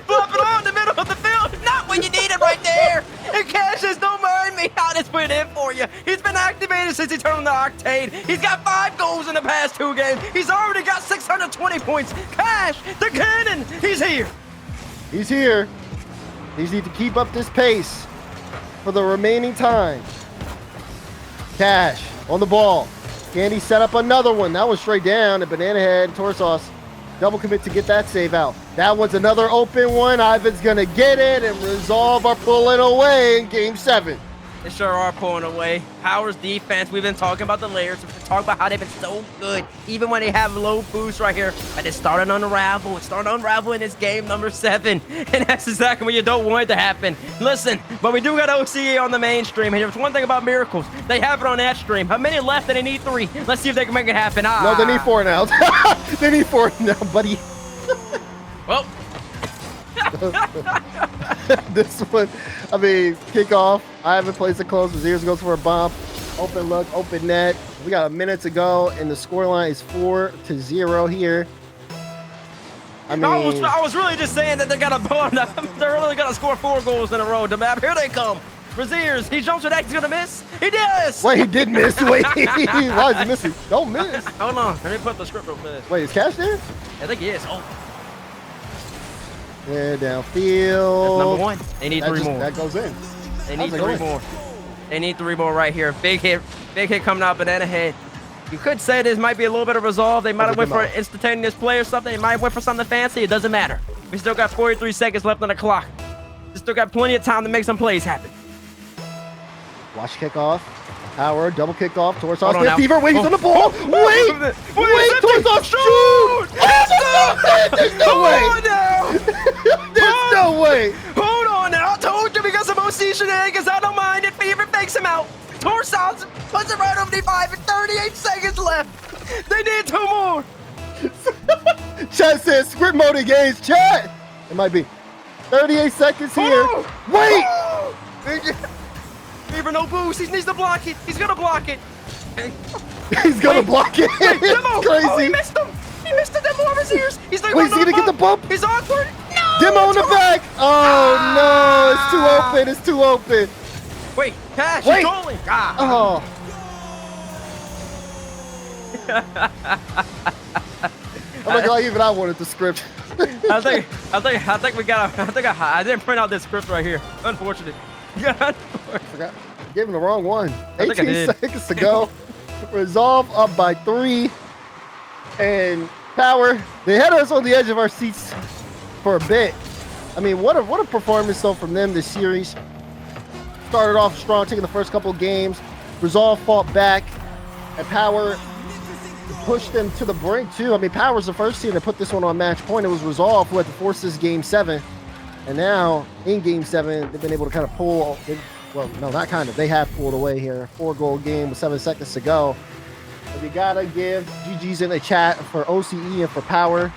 flopping on in the middle of the field. Not when you need it right there. And Cash says, don't mind me. I'll just put it in for you. He's been activated since he turned on the Octane. He's got 5 goals in the past 2 games. He's already got 620 points. Cash, the cannon, he's here. He's here. He needs to keep up this pace for the remaining time. Cash on the ball. Can he set up another one? That was straight down, and Banana Head and Torsauce double commit to get that save out. That one's another open one. Ivan's gonna get it, and Resolve are pulling away in game 7. They sure are pulling away. Power's defense, we've been talking about the layers. We've been talking about how they've been so good, even when they have low boost right here. But it's starting to unravel. It's starting to unravel in this game number 7. And that's exactly what you don't want it to happen. Listen, but we do got OCE on the mainstream. And there's one thing about Miracles. They have it on that stream. How many left? And they need 3. Let's see if they can make it happen. No, they need 4 now. They need 4 now, buddy. Well. This one, I mean, kickoff. Ivan plays the close. Raziers goes for a bump. Open look, open net. We got a minute to go, and the scoreline is 4-0 here. I mean, I was really just saying that they're gonna they're really gonna score 4 goals in a row. The map, here they come. Raziers, he jumps with that, he's gonna miss. He does. Wait, he did miss. Wait, why is he missing? Don't miss. Hold on, let me put the script real fast. Wait, is Cash there? I think he is. Oh. Yeah, That's downfield. number one. They need three more. That goes in. They How's need it three going? more. They need three more right here. Big hit coming out, banana head. You could say this might be a little bit of resolve. They might have went for an instantaneous play or something. They might have went for something fancy. It doesn't matter. We still got 43 seconds left on the clock. We still got plenty of time to make some plays happen. Watch kickoff. Power, double kickoff towards Hold on Austin now. Fever. Wait, he's on the ball. Wait, towards us. Shoot! There's no way. There's no way. Hold on now. I told you because of OC shenanigans. I don't mind it. Fever fakes him out. Torsons puts it right over the 5 and 38 seconds left. They need two more. Chat says script mode engaged. Chat. It might be 38 seconds here. Wait. Fever no boost. He needs to block it. He's gonna block it. He's gonna block it. Demo. Crazy. Oh, he missed him. He missed the demo of his ears. He's like, wait, is he gonna get the bump? He's awkward. No. Demo in the back. Oh no, it's too open. Wait, Cash, Wait. he's trolling. Ah. Oh. I'm not gonna lie, even I wanted the script. I think we got. I didn't print out this script right here. Unfortunate. Forgot. I gave him the wrong one. I think I 18 did. seconds to go. Resolve up by 3. And Power, they had us on the edge of our seats for a bit. I mean, what a performance though from them this series. Started off strong, taking the first couple of games. Resolve fought back, and Power pushed them to the brink too. I mean, Power's the first team to put this one on match point. It was Resolve who had to force this game 7. And now in game 7, they've been able to kind of pull. Well, no, not kind of. They have pulled away here. 4-goal game with 7 seconds to go. But you gotta give GG's in the chat for OCE and for Power.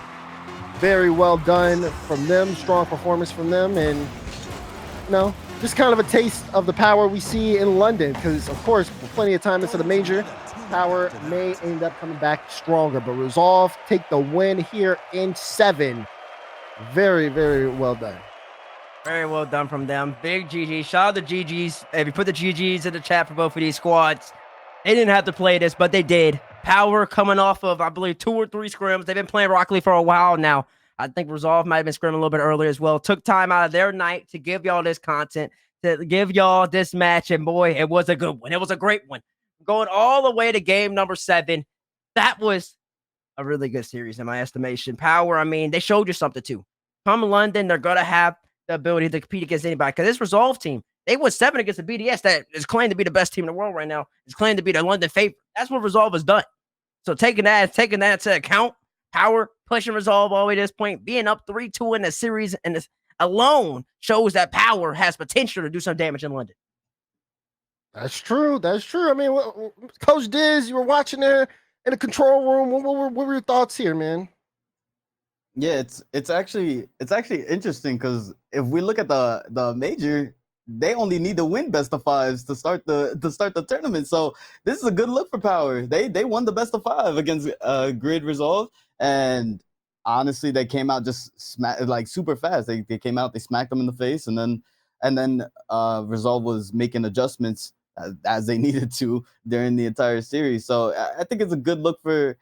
Very well done from them. Strong performance from them, and you know, just kind of a taste of the Power we see in London. Because of course, with plenty of time into the major, Power may end up coming back stronger. But Resolve take the win here in 7. Very, very well done. Very well done from them. Big GG. Shout out to GG's. If you put the GG's in the chat for both of these squads, they didn't have to play this, but they did. Power coming off of, I believe, 2 or 3 scrims. They've been playing Rocket League for a while now. I think Resolve might have been scrimming a little bit earlier as well. Took time out of their night to give y'all this content, to give y'all this match, and boy, it was a good one. It was a great one. Going all the way to game number 7. That was a really good series in my estimation. Power, I mean, they showed you something too. Come London, they're going to have the ability to compete against anybody. Because this Resolve team, they won 7 against the BDS that is claimed to be the best team in the world right now. It's claimed to be the London favorite. That's what Resolve has done. So taking that to account, Power pushing Resolve all the way to this point, being up 3-2 in the series, and this alone shows that Power has potential to do some damage in London. That's true. That's true. I mean, Coach Diz, you were watching there in the control room. What were your thoughts here, man? Yeah, it's actually interesting because if we look at the major, they only need to win best of 5s to start the tournament. So this is a good look for Power. They won the best of 5 against Grid Resolve, and honestly, they came out just like super fast. They came out, they smacked them in the face, and then Resolve was making adjustments as they needed to during the entire series. So I think it's a good look for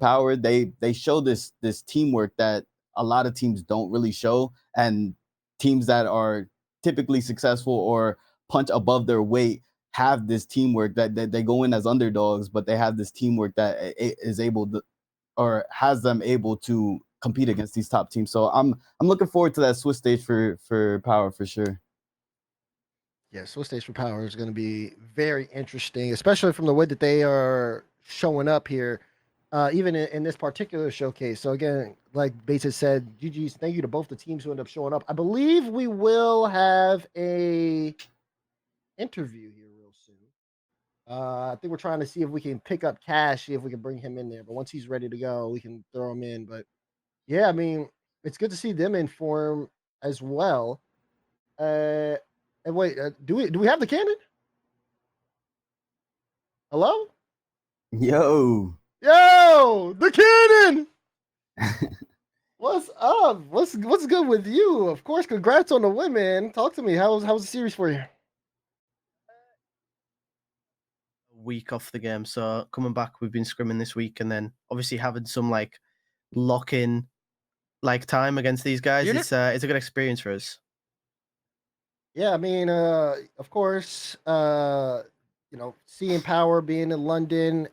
Power. They show this teamwork that a lot of teams don't really show, and teams that are typically successful or punch above their weight have this teamwork that they go in as underdogs, but they have this teamwork that is able to, or has them able to compete against these top teams. So I'm looking forward to that Swiss stage for Power for sure. Yeah, Swiss stage for Power is going to be very interesting, especially from the way that they are showing up here. Even in this particular showcase. So again, like Bates has said, GG's, thank you to both the teams who end up showing up. I believe we will have a interview here real soon. I think we're trying to see if we can pick up Cash, see if we can bring him in there. But once he's ready to go, we can throw him in. But yeah, I mean, it's good to see them in form as well. And wait, do we have the cannon? Hello? Yo, the cannon. What's up? What's good with you? Of course, congrats on the win, man. Talk to me. How was the series for you? Week off the game, so coming back, we've been scrimming this week, and then obviously having some like lock-in like time against these guys. Unit? It's a good experience for us. Yeah, I mean, of course, seeing Power being in London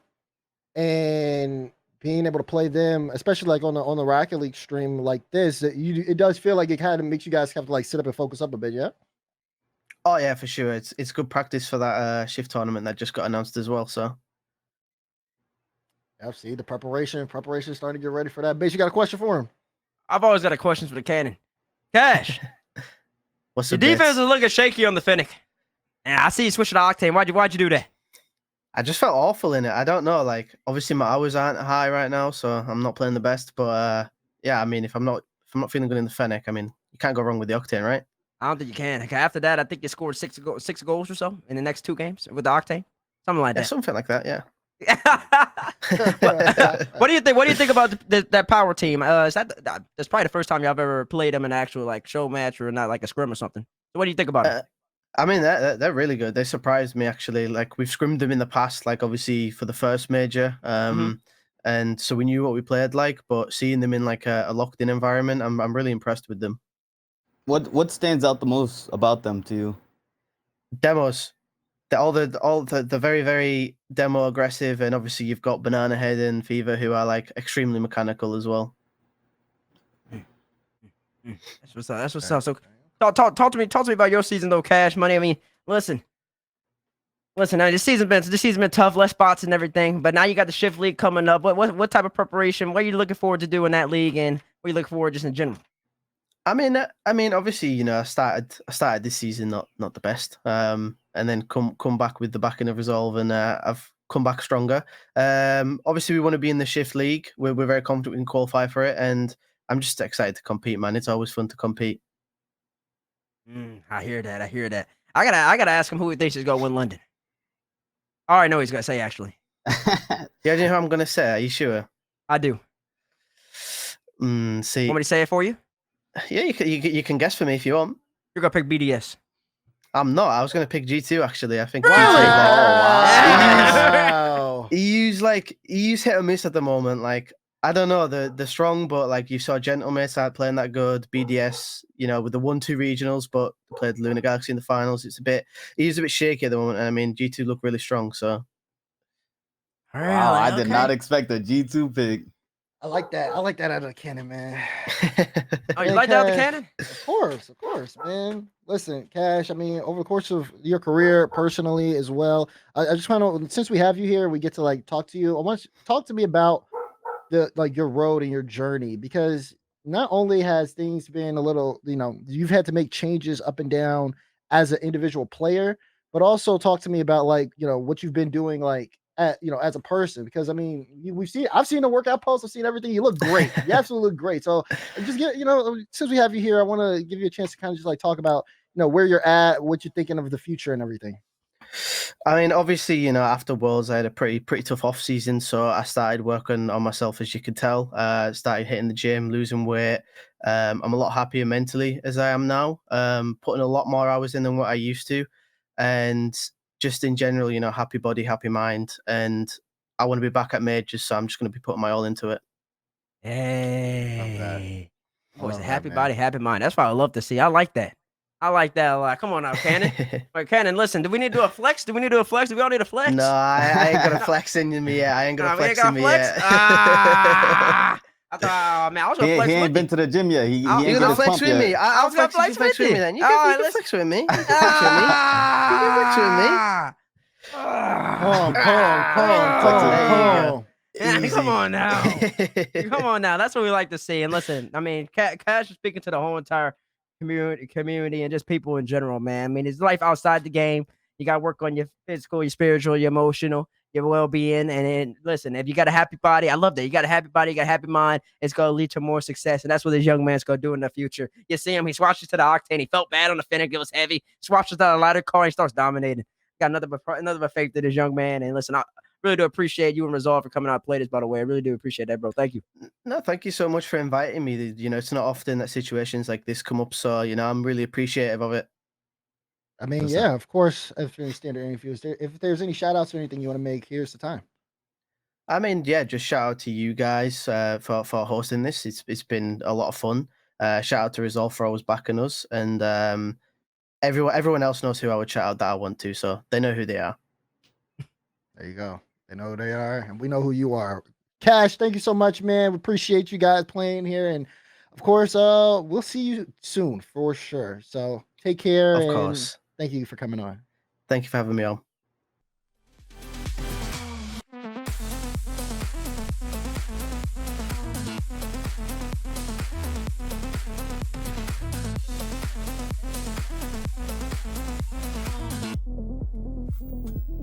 and being able to play them, especially like on the Rocket League stream like this, it does feel like it kind of makes you guys have to like sit up and focus up a bit, yeah. Oh yeah, for sure. It's good practice for that shift tournament that just got announced as well. So Yeah, see the preparation starting to get ready for that. Base, you got a question for him? I've always got a question for the Cannon. Cash, what's your the defense is looking shaky on the Fennec. And I see you switch to Octane. Why'd you do that? I just felt awful in it. I don't know. Like, obviously my hours aren't high right now, so I'm not playing the best. But yeah, I mean, if I'm not feeling good in the Fennec, I mean, you can't go wrong with the Octane, right? I don't think you can. After that, I think you scored six goals or so in the next 2 games with the Octane, something like Yeah, that. something like that. Yeah. What do you think? What do you think about that Power team? That's probably the first time y'all ever played them in an actual like show match or not like a scrim or something. So what do you think about them? I mean, they're really good. They surprised me actually. Like we've scrimmed them in the past, like obviously for the first major, and so we knew what we played like. But seeing them in like a locked-in environment, I'm really impressed with them. What stands out the most about them to you? Demos, all the very very demo aggressive, and obviously you've got Banana Head and Fever who are like extremely mechanical as well. That's what's up. That's what's up. So talk to me about your season though, Cash Money. I mean, listen. Now this season's been tough, less spots and everything. But now you got the Shift League coming up. What type of preparation? What are you looking forward to do in that league, and what are you looking forward just in general? I mean, obviously, you know, I started this season not the best, and then come back with the backing of Resolve, and I've come back stronger. Obviously, we want to be in the Shift League. We're very confident we can qualify for it, and I'm just excited to compete, man. It's always fun to compete. I hear that. I gotta ask him who he thinks is gonna win London. I already know what he's gonna say. Actually, Yeah, you know who I'm gonna say? Are you sure? I do. See, Want me to say it for you? yeah, you can guess for me if you want. You're gonna pick BDS. I'm not. I was gonna pick G2 actually. I think Really? G2, Wow. he used hit or miss at the moment. Like I don't know, the strong, but like you saw Gentleman start playing that good. BDS, you know, with the 1-2 regionals, but played Lunar Galaxy in the finals. He's a bit shaky at the moment. And I mean, G2 look really strong. So Really? Wow, I did not Okay. expect a G2 pick. I like that out of the cannon, man. Oh, you Man, like that with the Cash, Cannon? of course, man. Listen, Cash, I mean, over the course of your career personally as well, I just want to, since we have you here, we get to like talk to you. I want you to talk to me about your road and your journey, because not only has things been a little, you've had to make changes up and down as an individual player, but also talk to me about like, what you've been doing like as a person, because I mean, I've seen the workout posts, I've seen everything. You look great. You absolutely look great. So just get, since we have you here, I want to give you a chance to kind of just like talk about, where you're at, what you're thinking of the future and everything. I mean, obviously, you know, after Worlds, I had a pretty tough off season, so I started working on myself, as you could tell. Started hitting the gym, losing weight. I'm a lot happier mentally as I am now. Putting a lot more hours in than what I used to, and just in general, you know, happy body, happy mind, and I want to be back at majors, so I'm just going to be putting my all into it. Hey, boy, it's a love that, happy man. body, happy mind. That's what I love to see. I like that. I like that a lot. Come on now, Cannon. All right, Cannon, listen. Do we need to do a flex? Do we all need a flex? No, I ain't gonna flex in me yet. I ain't gonna Nah, we ain't flex in got me flex. yet. I thought, oh, man, I was gonna He flex ain't with been you. to the gym yet. He You ain't You get gonna his flex pump with yet. me? I I'll was gonna flex flex with with me you. then. You All right, can let's- flex with me. You can flex with me. You can flex with me. Calm. There you go. Man, come Easy. on now. Come on now. That's what we like to see. And listen, I mean, Cash is speaking to the whole entire community and just people in general, man. I mean, it's life outside the game. You got to work on your physical, your spiritual, your emotional, your well-being. And then, listen, if you got a happy body, I love that. You got a happy body, you got a happy mind. It's going to lead to more success. And that's what this young man's going to do in the future. You see him, he swatches to the Octane. He felt bad on the Fennec. It was heavy. Swatches to the lighter car. He starts dominating. Got another faith to this young man. And listen, I really do appreciate you and Resolve for coming out and play this, by the way. I really do appreciate that, bro. Thank you. No, thank you so much for inviting me. You know, it's not often that situations like this come up, so you know, I'm really appreciative of it. I mean, What's yeah, of course, if you're in standard interviews, if there's any shout outs or anything you want to make, here's the time. I mean, yeah, just shout out to you guys for hosting this. It's been a lot of fun. Shout out to Resolve for always backing us, and everyone else knows who I would shout out that I want to, so they know who they are. There you go. They know who they are, and we know who you are. Cash, thank you so much, man. We appreciate you guys playing here, and of course, we'll see you soon for sure. So take care, Of and course. thank you for coming on. Thank you for having me on.